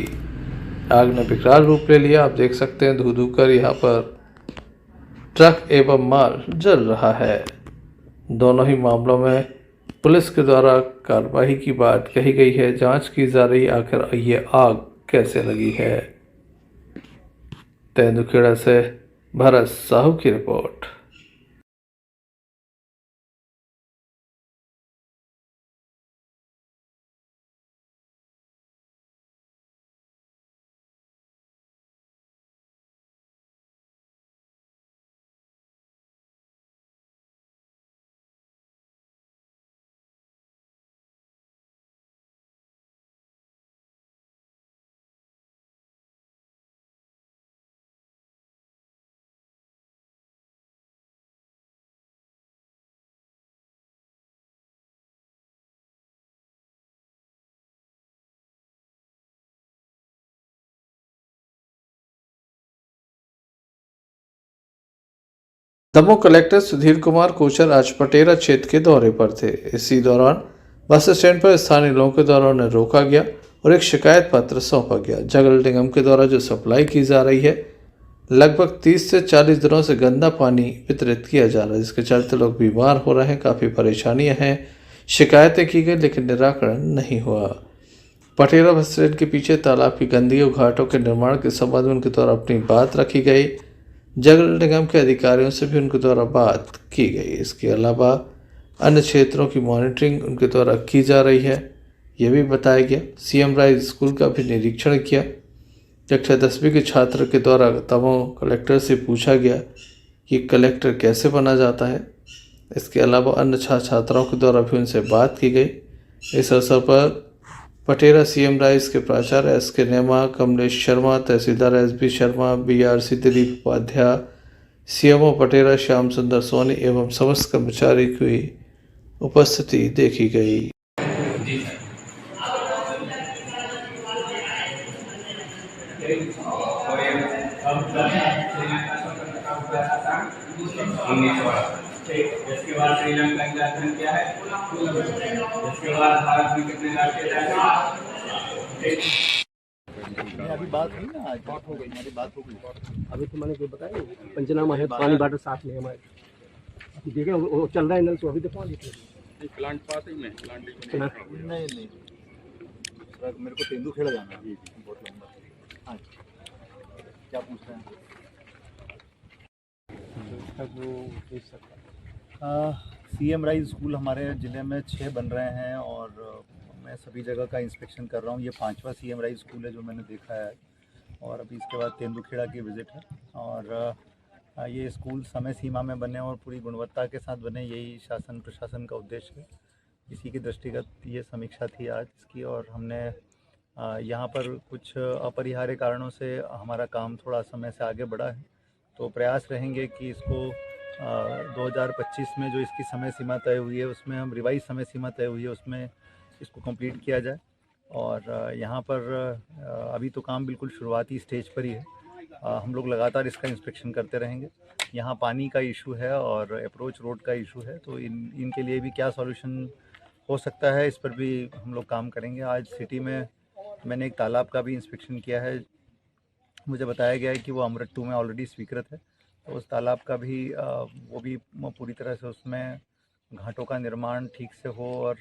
आग ने विकराल रूप ले लिया। आप देख सकते हैं धू धू कर यहाँ पर ट्रक एवं माल जल रहा है। दोनों ही मामलों में पुलिस के द्वारा कार्रवाई की बात कही गई है। जांच की जा रही आखिर ये आग कैसे लगी है। तेंदुखेड़ा से भरत साहू की रिपोर्ट। दमोह कलेक्टर सुधीर कुमार कोचर आज पटेरा क्षेत्र के दौरे पर थे। इसी दौरान बस स्टैंड पर स्थानीय लोगों के द्वारा उन्हें रोका गया और एक शिकायत पत्र सौंपा गया। जल निगम के द्वारा जो सप्लाई की जा रही है, लगभग 30 से 40 दिनों से गंदा पानी वितरित किया जा रहा है, जिसके चलते लोग बीमार हो रहे हैं। काफ़ी परेशानियां हैं। शिकायतें की गई लेकिन निराकरण नहीं हुआ। पटेरा बस स्टैंड के पीछे तालाब की गंदगी और घाटों के निर्माण के संबंध में उनके द्वारा अपनी बात रखी गई। जल निगम के अधिकारियों से भी उनके द्वारा बात की गई। इसके अलावा अन्य क्षेत्रों की मॉनिटरिंग उनके द्वारा की जा रही है, यह भी बताया गया। सीएम राइज स्कूल का भी निरीक्षण किया। कक्षा 10वीं के छात्र के द्वारा दमोह कलेक्टर से पूछा गया कि कलेक्टर कैसे बना जाता है। इसके अलावा अन्य छात्राओं के द्वारा भी उनसे बात की गई। इस अवसर पर पटेरा सीएम राइज के प्राचार्य एस.के. नेमा, कमलेश शर्मा, तहसीलदार S B. Sharma, BRC Dilip Upadhyay, CMO Patera Shyam Sundar Soni एवं समस्त कर्मचारी की उपस्थिति देखी गई। इसके बाद श्रीलंका का जाधन क्या है, इसके बाद भारत में कितने राष्ट्रीय अभी बात हुई ना, आज बात हो गई, हमारी बात हो गई। अभी तो मैंने बताया पंचनामा है, पानी वाटर साफ नहीं हमारे, अभी देखे वो चल रहा है नल, तो अभी तो पानी प्लांट पास ही में नहीं मेरे को तेंदू खेड़ा जाना है बहुत लंबा। क्या पूछ रहे हैं? सीएम राइज स्कूल हमारे ज़िले में 6 बन रहे हैं और मैं सभी जगह का इंस्पेक्शन कर रहा हूँ। ये 5वां सीएम राइज स्कूल है जो मैंने देखा है और अभी इसके बाद तेंदुखेड़ा की विज़िट है। और ये स्कूल समय सीमा में बने और पूरी गुणवत्ता के साथ बने, यही शासन प्रशासन का उद्देश्य है। इसी के दृष्टिगत ये समीक्षा थी आज इसकी, और हमने यहाँ पर कुछ अपरिहार्य कारणों से हमारा काम थोड़ा समय से आगे बढ़ा है, तो प्रयास रहेंगे कि इसको 2025 में जो इसकी समय सीमा तय हुई है उसमें हम रिवाइज समय सीमा तय हुई है उसमें इसको कंप्लीट किया जाए। और यहाँ पर अभी तो काम बिल्कुल शुरुआती स्टेज पर ही है, हम लोग लगातार इसका इंस्पेक्शन करते रहेंगे। यहाँ पानी का इशू है और अप्रोच रोड का इशू है, तो इनके लिए भी क्या सॉल्यूशन हो सकता है इस पर भी हम लोग काम करेंगे। आज सिटी में मैंने एक तालाब का भी इंस्पेक्शन किया है, मुझे बताया गया है कि वो अमृत 2 में ऑलरेडी स्वीकृत है, तो उस तालाब का भी वो भी पूरी तरह से उसमें घाटों का निर्माण ठीक से हो और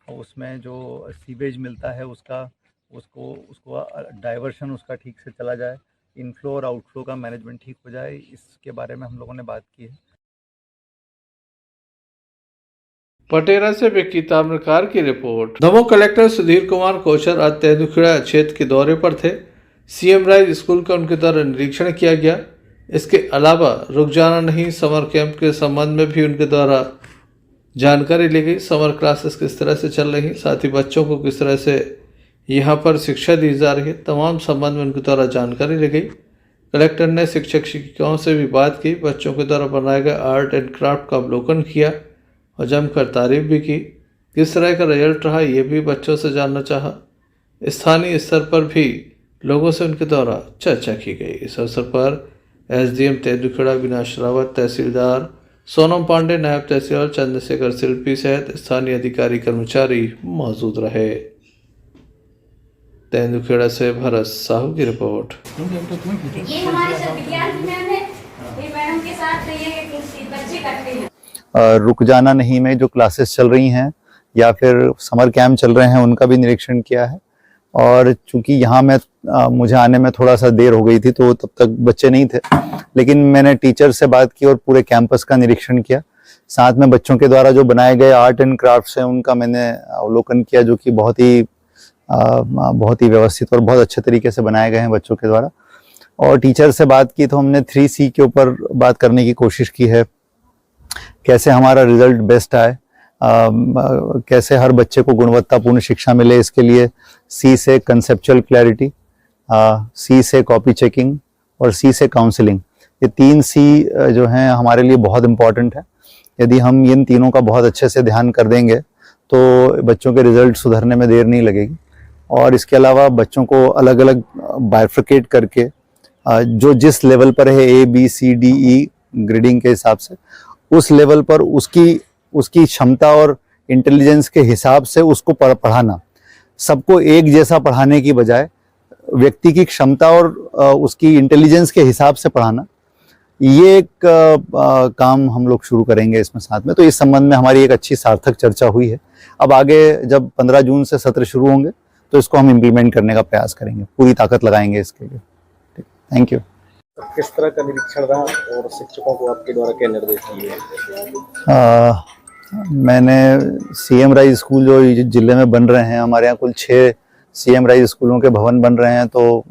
उसमें जो सीवेज मिलता है उसको डाइवर्शन उसका ठीक से चला जाए, इनफ्लो और आउटफ्लो का मैनेजमेंट ठीक हो जाए, इसके बारे में हम लोगों ने बात की है। पटेरा से विक्की ताम्रकार की रिपोर्ट। दमोह कलेक्टर सुधीर कुमार कोचर आज तेंदुखेड़ा क्षेत्र के दौरे पर थे। सीएम राइज स्कूल का उनके द्वारा निरीक्षण किया गया। इसके अलावा रुक जाना नहीं समर कैंप के संबंध में भी उनके द्वारा जानकारी ली गई। समर क्लासेस किस तरह से चल रही, साथ ही बच्चों को किस तरह से यहाँ पर शिक्षा दी जा रही है, तमाम संबंध में उनके द्वारा जानकारी ली गई। कलेक्टर ने शिक्षक शिक्षिकाओं से भी बात की, बच्चों के द्वारा बनाए गए आर्ट एंड क्राफ्ट का अवलोकन किया और जमकर तारीफ भी की। किस तरह का रिजल्ट रहा ये भी बच्चों से जानना चाहा। स्थानीय स्तर पर भी लोगों से उनके द्वारा चर्चा की गई। इस अवसर पर एसडीएम तेंदुखेड़ा विनाश रावत, तहसीलदार सोनम पांडे, नायब तहसीलदार चंद्रशेखर शिल्पी सहित स्थानीय अधिकारी कर्मचारी मौजूद रहे। तेंदुखेड़ा से भरत साहू की रिपोर्ट। ये हमारे सब विद्यार्थी मैम है, ये मैडम के साथ ये बच्चे करते हैं। रुक जाना नहीं में जो क्लासेस चल रही हैं या फिर समर कैंप चल रहे हैं उनका भी निरीक्षण किया है। और चूंकि यहाँ मैं मुझे आने में थोड़ा सा देर हो गई थी तो तब तक बच्चे नहीं थे, लेकिन मैंने टीचर से बात की और पूरे कैंपस का निरीक्षण किया। साथ में बच्चों के द्वारा जो बनाए गए आर्ट एंड क्राफ्ट्स हैं उनका मैंने अवलोकन किया, जो कि बहुत ही व्यवस्थित और बहुत अच्छे तरीके से बनाए गए हैं बच्चों के द्वारा। और टीचर से बात की तो हमने 3C के ऊपर बात करने की कोशिश की है, कैसे हमारा रिजल्ट बेस्ट आए, कैसे हर बच्चे को गुणवत्तापूर्ण शिक्षा मिले। इसके लिए C से कंसेप्चुअल क्लैरिटी, C से कॉपी चेकिंग और C से काउंसलिंग, ये 3C जो हैं हमारे लिए बहुत इम्पॉर्टेंट है। यदि हम इन तीनों का बहुत अच्छे से ध्यान कर देंगे तो बच्चों के रिजल्ट सुधरने में देर नहीं लगेगी। और इसके अलावा बच्चों को अलग अलग बाइफर्केट करके जो जिस लेवल पर है ABCDE ग्रेडिंग के हिसाब से उस लेवल पर उसकी क्षमता और इंटेलिजेंस के हिसाब से उसको पढ़ाना, सबको एक जैसा पढ़ाने की बजाय व्यक्ति की क्षमता और उसकी इंटेलिजेंस के हिसाब से पढ़ाना, ये एक काम हम लोग शुरू करेंगे इसमें साथ में। तो इस संबंध में हमारी एक अच्छी सार्थक चर्चा हुई है। अब आगे जब 15 जून से सत्र शुरू होंगे तो इसको हम इम्प्लीमेंट करने का प्रयास करेंगे, पूरी ताकत लगाएंगे इसके लिए। Thank you. किस तरह का निरीक्षण रहा और शिक्षकों को आपके द्वारा क्या निर्देश दिए? मैंने सीएम राइज स्कूल जो जिले में बन रहे हैं, हमारे यहाँ कुल 6 सीएम राइज स्कूलों के भवन बन रहे हैं, तो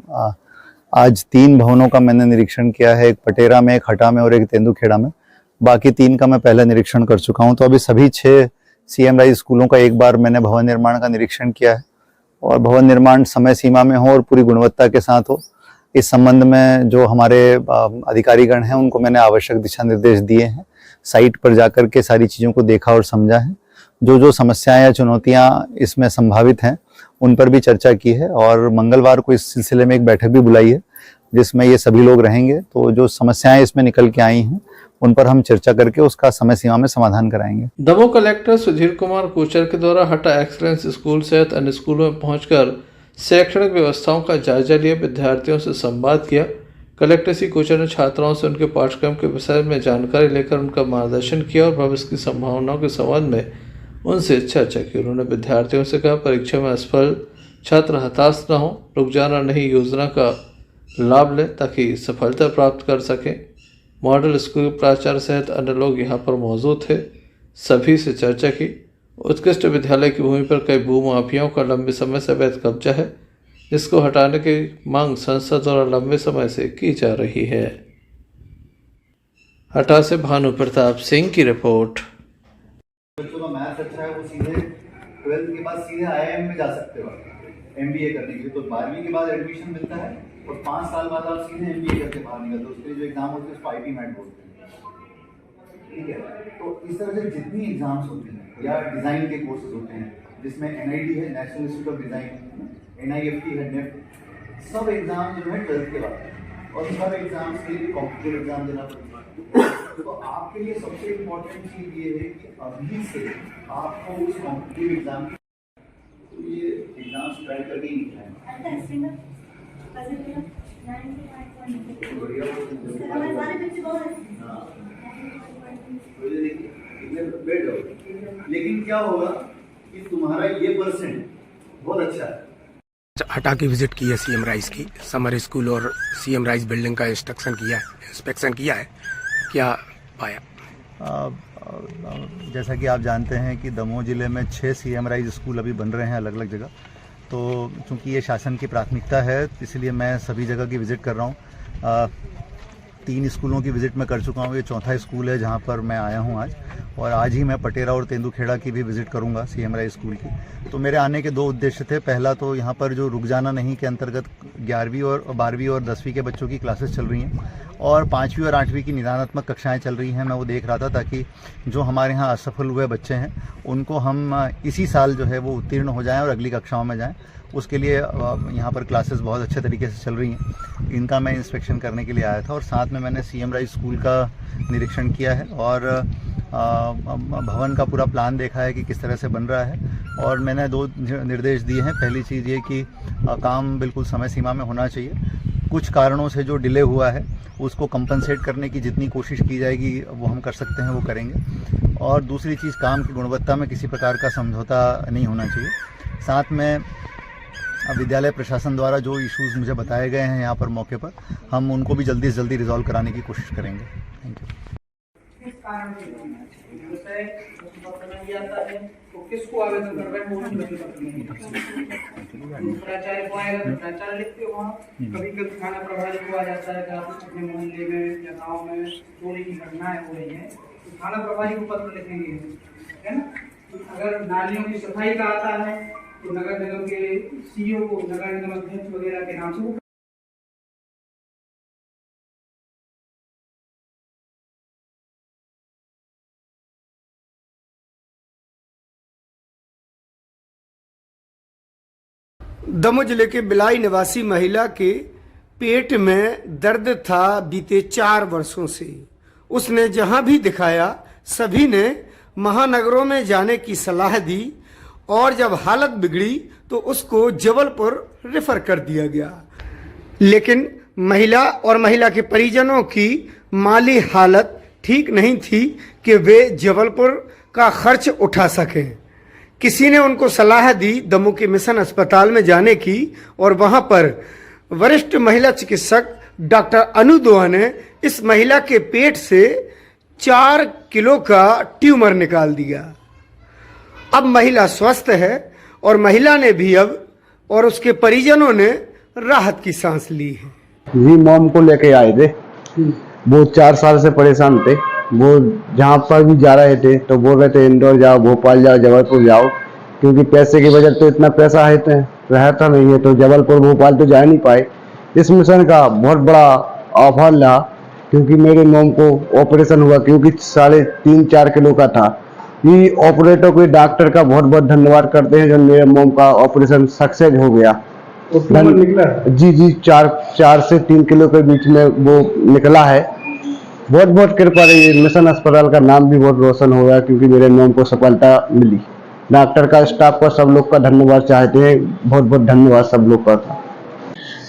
आज 3 भवनों का मैंने निरीक्षण किया है, एक पटेरा में, एक हटा में और एक तेंदुखेड़ा में। बाकी 3 का मैं पहले निरीक्षण कर चुका हूं। तो अभी सभी 6 सीएम राइज स्कूलों का एक बार मैंने भवन निर्माण का निरीक्षण किया है और भवन निर्माण समय सीमा में हो और पूरी गुणवत्ता के साथ हो, इस संबंध में जो हमारे अधिकारीगण हैं उनको मैंने आवश्यक दिशा निर्देश दिए हैं। साइट पर जाकर के सारी चीज़ों को देखा और समझा है। जो समस्याएं या चुनौतियां इसमें संभावित हैं उन पर भी चर्चा की है और मंगलवार को इस सिलसिले में एक बैठक भी बुलाई है जिसमें ये सभी लोग रहेंगे। तो जो समस्याएं इसमें निकल के आई हैं उन पर हम चर्चा करके उसका समय सीमा में समाधान कराएंगे। दमोह कलेक्टर सुधीर कुमार कोचर के द्वारा हटा एक्सीलेंस स्कूल सहित अन्य स्कूलों में पहुंचकर शैक्षणिक व्यवस्थाओं का जायजा लिया, विद्यार्थियों से संवाद किया। कलेक्टर श्री कोचर ने छात्राओं से उनके पाठ्यक्रम के विषय में जानकारी लेकर उनका मार्गदर्शन किया और भविष्य की संभावनाओं के संबंध में उनसे चर्चा की। उन्होंने विद्यार्थियों से कहा, परीक्षा में असफल छात्र हताश न हो, रुक जाना नहीं, योजना का लाभ लें ताकि सफलता प्राप्त कर सकें। मॉडल स्कूल के प्राचार्य सहित अन्य लोग यहाँ पर मौजूद थे। सभी से चर्चा की। उत्कृष्ट विद्यालय की भूमि पर कई भूमाफियाओं का लंबे समय से अवैध कब्जा है, जिसको हटाने की मांग संसद द्वारा लंबे समय से की जा रही है। हटा से भानु प्रताप सिंह की रिपोर्ट। बच्चों का मैथ्स अच्छा है, वो सीधे 12th के बाद सीधे IIM में जा सकते हो MBA करने के लिए। तो 12वीं के बाद एडमिशन मिलता है और 5 साल बाद आप सीधे MBA करके बाहर निकलते हो। उसके लिए जो एग्जाम होते हैं उसको IT मैट बोलते हैं, ठीक है। तो इस तरह से जितनी एग्जाम्स होती हैं या डिज़ाइन के कोर्सेज होते हैं जिसमें NID है, national institute of design, NIFT है, NEFT, सब एग्जाम जो है 12th के बाद है और सब एग्जाम्स के लिए कॉम्पिटिटिव एग्जाम देना पड़ता है। तो आपके लिए सबसे इम्पोर्टेंट चीज़ ये है कि अभी से आपको उस कॉम्पिटिटिव एग्जाम तो ये एग्जाम्स ट्राई करके ही है। लेकिन क्या होगा कि तुम्हारा ये परसेंट बहुत अच्छा है। हटा की विजिट की है सीएम राइज की, समर स्कूल और सीएम राइज बिल्डिंग का इंस्पेक्शन किया है, क्या पाया? जैसा कि आप जानते हैं कि दमोह जिले में 6 सीएम राइज स्कूल अभी बन रहे हैं अलग अलग जगह। तो चूंकि ये शासन की प्राथमिकता है इसलिए मैं सभी जगह की विज़िट कर रहा हूँ। 3 स्कूलों की विज़िट मैं कर चुका हूँ, ये 4था स्कूल है जहाँ पर मैं आया हूँ आज, और आज ही मैं पटेरा और तेंदुखेड़ा की भी विज़िट करूँगा सीएम राइज स्कूल की। तो मेरे आने के 2 उद्देश्य थे। पहला तो यहाँ पर जो रुक जाना नहीं के अंतर्गत 11वीं और 12वीं और 10वीं के बच्चों की क्लासेस चल रही हैं और 5वीं और 8वीं की निदानात्मक कक्षाएं चल रही हैं, मैं वो देख रहा था ताकि जो हमारे यहाँ असफल हुए बच्चे हैं उनको हम इसी साल जो है वो उत्तीर्ण हो जाएं और अगली कक्षाओं में जाएं। उसके लिए यहाँ पर क्लासेस बहुत अच्छे तरीके से चल रही हैं, इनका मैं इंस्पेक्शन करने के लिए आया था। और साथ में मैंने सीएम राइज स्कूल का निरीक्षण किया है और भवन का पूरा प्लान देखा है कि किस तरह से बन रहा है और मैंने 2 निर्देश दिए हैं। पहली चीज़ ये कि काम बिल्कुल समय सीमा में होना चाहिए। कुछ कारणों से जो डिले हुआ है उसको कंपनसेट करने की जितनी कोशिश की जाएगी वो हम कर सकते हैं वो करेंगे। और दूसरी चीज़, काम की गुणवत्ता में किसी प्रकार का समझौता नहीं होना चाहिए। साथ में विद्यालय प्रशासन द्वारा जो इश्यूज़ मुझे बताए गए हैं यहाँ पर मौके पर, हम उनको भी जल्दी से जल्दी रिजॉल्व कराने की कोशिश करेंगे। Thank you. किसको आवेदन कर रहे हैं वो प्राचार्य को आएगा तो प्राचार्य लिखते हो। कभी कभी थाना प्रभारी को आ जाता है कि आप अपने मोहल्ले में या गाँव में चोरी की घटनाएं हो रही हैं तो थाना प्रभारी को पत्र लिखेंगे, है ना। अगर नालियों की सफाई का आता है तो नगर निगम के CEO को, नगर निगम अध्यक्ष वगैरह के नाम से दमोह जिले के बिलाई निवासी महिला के पेट में दर्द था बीते 4 वर्षों से। उसने जहां भी दिखाया सभी ने महानगरों में जाने की सलाह दी और जब हालत बिगड़ी तो उसको जबलपुर रेफर कर दिया गया। लेकिन महिला और महिला के परिजनों की माली हालत ठीक नहीं थी कि वे जबलपुर का खर्च उठा सकें। किसी ने उनको सलाह दी दमोह के मिशन अस्पताल में जाने की और वहां पर वरिष्ठ महिला चिकित्सक डॉक्टर अनु दुआ ने इस महिला के पेट से 4 किलो का ट्यूमर निकाल दिया। अब महिला स्वस्थ है और महिला ने भी अब और उसके परिजनों ने राहत की सांस ली है। जी मॉम को लेके आए थे। वो 4 साल से परेशान थे। वो जहाँ पर भी जा रहे थे तो बोल रहे थे इंदौर जाओ, भोपाल जाओ, जबलपुर जाओ, क्योंकि पैसे की वजह तो इतना पैसा रहता नहीं है, तो जबलपुर भोपाल तो जा नहीं पाए। इस मिशन का बहुत बड़ा आभार रहा, क्योंकि मेरे मॉम को ऑपरेशन हुआ, क्योंकि 3.5-4 किलो का था। ये ऑपरेटर को, डॉक्टर का बहुत बहुत धन्यवाद करते हैं जो मेरे मॉम का ऑपरेशन सक्सेस हो गया। निकला? जी 4 से 3 किलो के बीच में वो निकला है। बहुत बहुत कृपा रही। मिशन अस्पताल का नाम भी बहुत रोशन हो गया, क्योंकि मेरे मॉम को सफलता मिली। डॉक्टर का, स्टाफ का, सब लोग का धन्यवाद चाहते हैं। बहुत बहुत धन्यवाद सब लोग का।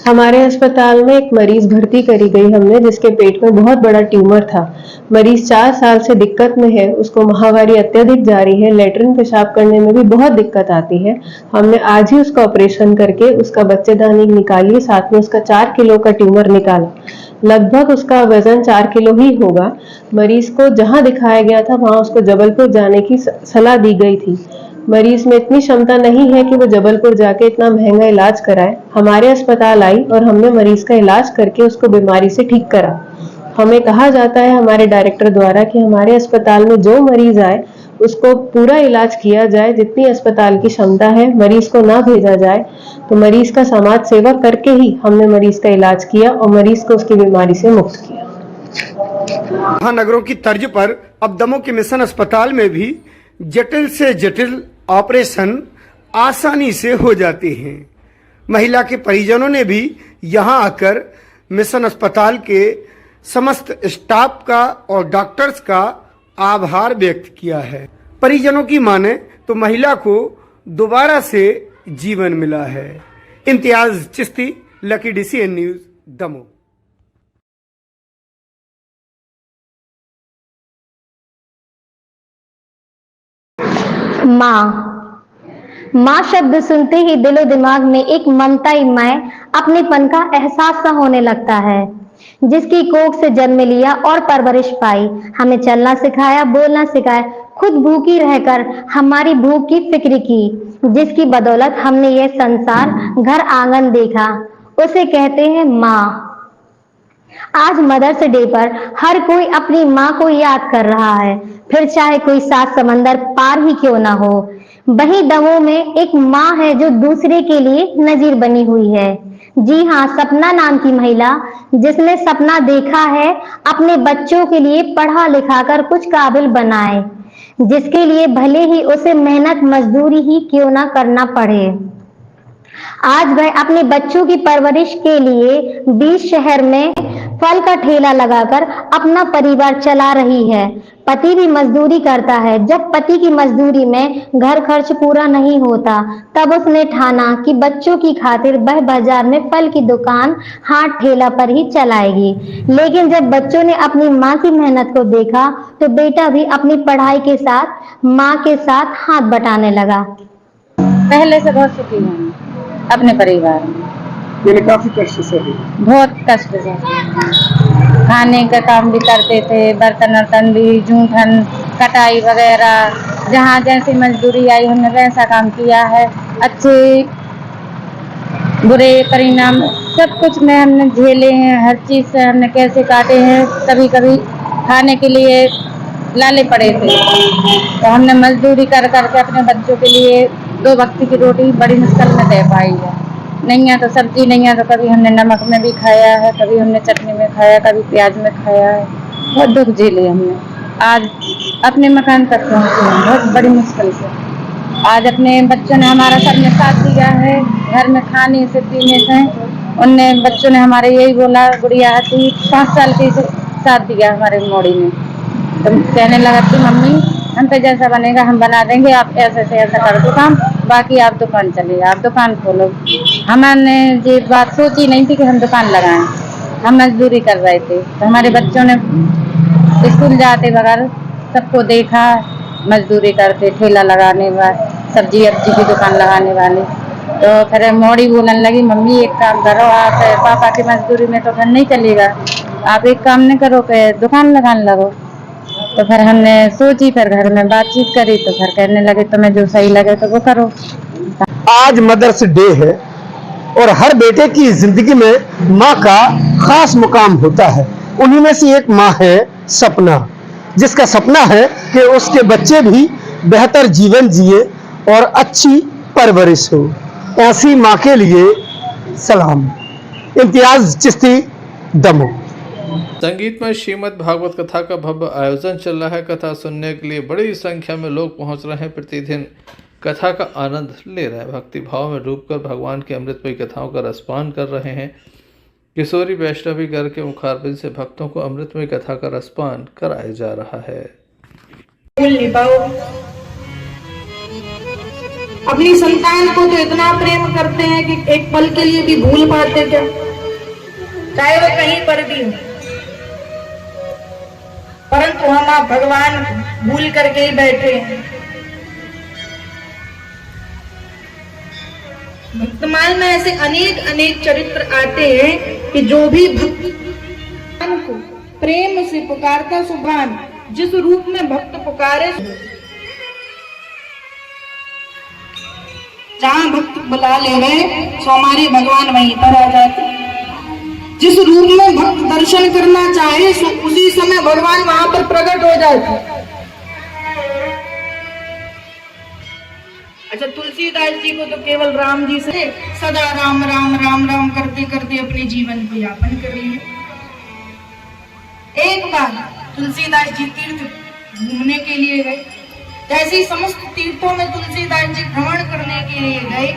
हमारे अस्पताल में एक मरीज भर्ती करी गई हमने, जिसके पेट में बहुत बड़ा ट्यूमर था। मरीज 4 साल से दिक्कत में है, उसको माहवारी अत्यधिक जारी है, लेटरिन पेशाब करने में भी बहुत दिक्कत आती है। हमने आज ही उसका ऑपरेशन करके उसका बच्चेदानी निकाली, साथ में उसका 4 किलो का ट्यूमर निकाला। लगभग उसका वजन 4 किलो ही होगा। मरीज को जहां दिखाया गया था वहां उसको जबलपुर जाने की सलाह दी गई थी। मरीज में इतनी क्षमता नहीं है कि वो जबलपुर जाके इतना महंगा इलाज कराए। हमारे अस्पताल आई और हमने मरीज का इलाज करके उसको बीमारी से ठीक करा। हमें कहा जाता है हमारे डायरेक्टर द्वारा कि हमारे अस्पताल में जो मरीज आए उसको पूरा इलाज किया जाए, जितनी अस्पताल की क्षमता है, मरीज को ना भेजा जाए। तो मरीज का समाज सेवा करके ही हमने मरीज का इलाज किया और मरीज को उसकी बीमारी से मुक्त किया। महानगरों की तर्ज पर अब दमोह के मिशन अस्पताल में भी जटिल से जटिल ऑपरेशन आसानी से हो जाते हैं। महिला के परिजनों ने भी यहां आकर मिशन अस्पताल के समस्त स्टाफ का और डॉक्टर्स का आभार व्यक्त किया है। परिजनों की माने तो महिला को दोबारा से जीवन मिला है। Imtiaz Chishti, lucky DCN news, Damoh. माँ शब्द सुनते ही दिलो दिमाग में एक ममताई माँ अपनेपन का एहसास सा होने लगता है, जिसकी कोख से जन्म लिया और परवरिश पाई, हमें चलना सिखाया, बोलना सिखाया, खुद भूखी रहकर हमारी भूख की फिक्र की, जिसकी बदौलत हमने ये संसार घर आंगन देखा, उसे कहते हैं माँ। आज मदर्स डे पर हर कोई अपनी माँ को याद कर रहा है, फिर चाहे कोई 7 समंदर पार ही क्यों ना हो। वहीं दमोह में एक माँ है जो दूसरे के लिए नजीर बनी हुई है। जी हाँ, सपना नाम की महिला, जिसने सपना देखा है अपने बच्चों के लिए पढ़ा लिखा कर कुछ काबिल बनाए, जिसके लिए भले ही उसे मेहनत मजदूरी ही क्यों ना करना पड़े। आज वह अपने बच्चों की परवरिश के लिए 20 शहर में फल का ठेला लगाकर अपना परिवार चला रही है। पति भी मजदूरी करता है। जब पति की मजदूरी में घर खर्च पूरा नहीं होता, तब उसने ठाना कि बच्चों की खातिर वह बाजार में फल की दुकान हाथ ठेला पर ही चलाएगी। लेकिन जब बच्चों ने अपनी माँ की मेहनत को देखा, तो बेटा भी अपनी पढ़ाई के साथ माँ के साथ हाथ बटाने लगा। पहले से बहुत सुखी हूँ अपने परिवार में। मैंने काफी कष्ट से, बहुत कष्ट से खाने का काम भी करते थे, बर्तन वर्तन भी, जूठन कटाई वगैरह, जहाँ जैसी मजदूरी आई हमने वैसा काम किया है। अच्छे बुरे परिणाम सब कुछ में हमने झेले हैं। हर चीज़ से हमने कैसे काटे हैं। कभी कभी खाने के लिए लाले पड़े थे, तो हमने मजदूरी कर करके अपने बच्चों के लिए 2 वक्त की रोटी बड़ी मुश्किल में दे पाई है। नहीं है तो सब्जी, नहीं है तो कभी हमने नमक में भी खाया है, कभी हमने चटनी में खाया, कभी प्याज में खाया है। बहुत दुख झेले हमने। आज अपने मकान तक पहुँचे हैं बहुत बड़ी मुश्किल से। आज अपने बच्चों ने हमारा सबने साथ दिया है, घर में खाने से पीने से। उनने बच्चों ने हमारे यही बोला, गुड़िया थी 5 साल की, साथ दिया हमारे मोड़ी ने। तो कहने लगा कि मम्मी हम पे जैसा बनेगा हम बना देंगे, आप ऐसे से ऐसा कर दो काम, बाकी आप दुकान चलिए, आप दुकान खोलो। हमने ये बात सोची नहीं थी कि हम दुकान लगाएं। हम मजदूरी कर रहे थे, तो हमारे बच्चों ने स्कूल जाते बगैर सबको देखा मजदूरी करते, ठेला लगाने वाले, सब्जी अब्जी की दुकान लगाने वाले। तो फिर मोड़ी बोलने लगी, मम्मी एक काम करो, आप पापा की मजदूरी में तो फिर नहीं चलेगा, आप एक काम नहीं करो कि दुकान लगाने लगो। तो फिर हमने सोची, फिर घर में बातचीत करी, तो फिर कहने लगे तुम्हें जो सही लगे तो वो करो। आज मदर्स डे है और हर बेटे की जिंदगी में माँ का खास मुकाम होता है। उन्हीं में से एक माँ है सपना, जिसका सपना है कि उसके बच्चे भी बेहतर जीवन जिए और अच्छी परवरिश हो। ऐसी माँ के लिए सलाम। इम्तियाज चिश्ती, दमोह। संगीतमय श्रीमद् भागवत कथा का भव्य आयोजन चल रहा है। कथा सुनने के लिए बड़ी संख्या में लोग पहुंच रहे हैं। प्रतिदिन कथा का आनंद ले रहे हैं। भक्ति भाव में डूबकर भगवान की अमृतमयी कथाओं का रसपान कर रहे हैं। किशोरी वैष्णवी घर के मुखारबिंद से भक्तों को अमृतमयी कथा का रसपान कराया जा रहा है। भूल नहीं पाओगे। अपनी संतान को तो इतना प्रेम करते हैं कि एक पल के लिए भी भूल पाते क्या, चाहे वो कहीं पर भी हो। परंतु हम आप भगवान भूल करके ही बैठे हैं। भक्तमाल में ऐसे अनेक चरित्र आते हैं कि जो भी भगवान को प्रेम से पुकारता सुभान, जिस रूप में भक्त पुकारे, जहाँ भक्त बुला ले गए सो हमारे भगवान वहीं पर आ जाते। जिस रूप में भक्त दर्शन करना चाहे सो उसी समय भगवान वहां पर प्रकट हो जाते। अच्छा, तुलसीदास जी को तो केवल राम जी से सदा राम राम राम राम करते करते अपने जीवन को यापन कर लिए। एक बार तुलसीदास जी तीर्थ घूमने के लिए गए। जैसे ही समस्त तीर्थों में तुलसीदास जी भ्रमण करने के लिए गए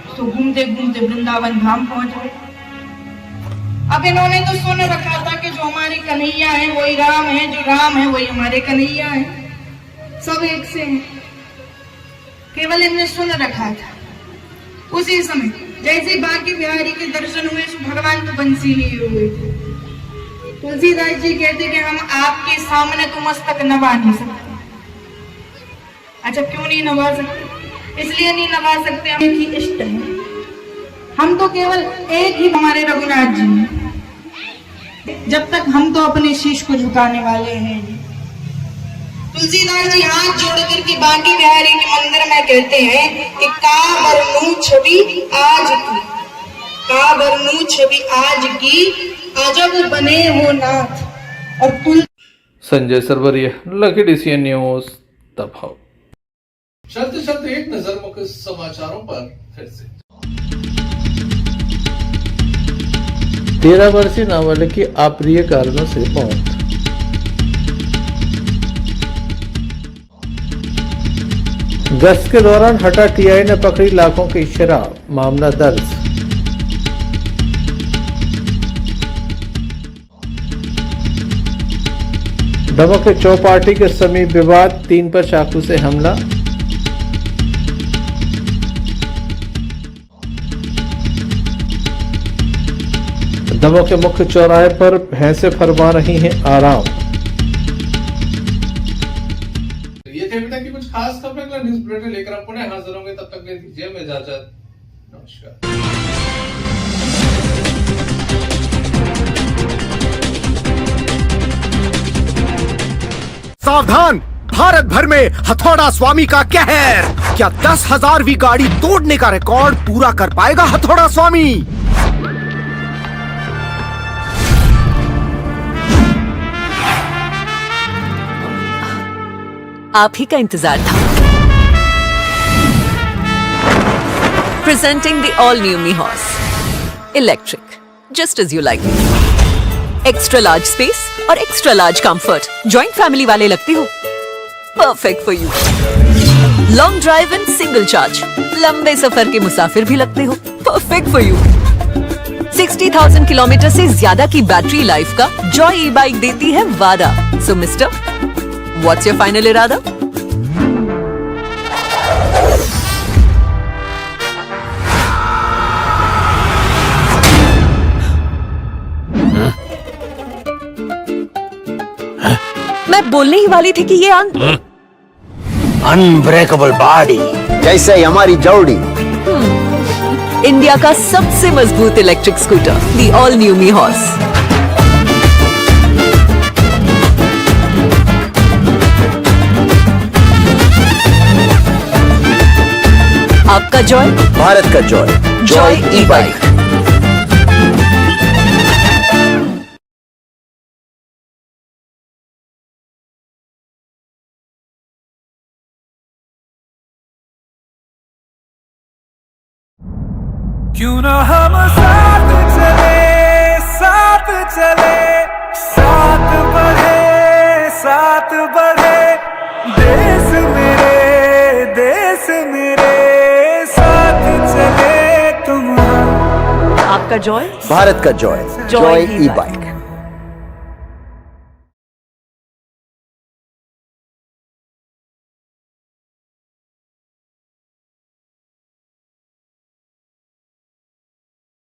तो घूमते घूमते वृंदावन धाम पहुंच गए। अब इन्होंने तो सुन रखा था कि जो हमारे कन्हैया है वही राम है, जो राम है वही हमारे कन्हैया है, सब एक से हैं। केवल इनने सुन रखा था। उसी समय जैसे बाकी बिहारी के दर्शन हुए तो भगवान तो बंसी लिए हुए थे। तुलसीदास जी कहते कि हम आपके सामने तो मस्तक नवा नहीं सकते। अच्छा, क्यों नहीं नवा सकते? इसलिए नहीं नवा सकते, हम एक ही इष्ट है। हम तो केवल एक ही हमारे रघुनाथ जी हैं। जब तक हम तो अपने शीश को झुकाने वाले हैं। तुलसीदास जी हाथ जोड़ करके बांकी बिहारी के मंदिर में कहते हैं कि का बरनू छवि आज की, का बरनू छवि आज की, अजब बने हो नाथ। और Sanjay Sarwariya, lucky DCN news, Damoh. चलते चलते एक नजर मुख्य समाचारों पर फिर से। 13 वर्षीय नाबालिग की अप्रिय कारणों से मौत। गश्त के दौरान हटा TI ने पकड़ी लाखों की शराब, मामला दर्ज। दमोह के चौपाटी के समीप विवाद, 3 पर चाकू से हमला। दमोह के मुख्य चौराहे पर भैंसें फरमा रही हैं आराम। ये थे अभी तक की कुछ खास खबरें। अगला न्यूज बुलेटिन लेकर आप पुनः हाजिर होंगे। तब तक दीजिए में इजाजत। नमस्कार। सावधान, भारत भर में हथौड़ा स्वामी का कहर। क्या 10,000वीं गाड़ी तोड़ने का रिकॉर्ड पूरा कर पाएगा हथौड़ा स्वामी? आप ही का इंतजार था। Presenting the all new Mihos electric, just as you like. Extra large space और extra large comfort. Joint family वाले लगते हो? Perfect for you. Long drive and single charge. लंबे सफर के मुसाफिर भी लगते हो? Perfect for you. 60,000 किलोमीटर से ज्यादा की बैटरी लाइफ का जॉय ई बाइक देती है वादा। सो मिस्टर, What's your final इरादा? मैं बोलने ही वाली थी कि ये अनब्रेकेबल बॉडी जैसे हमारी जौड़ी। इंडिया का सबसे मजबूत electric scooter, the all new me horse. आपका जॉय, भारत का जॉय, जॉय ई बाइक। क्यों ना हम साथ चले, साथ चले, साथ बढ़े देश मेरे साथ चले तुम। आपका जॉय, भारत का जॉय, जॉय ई बाइक।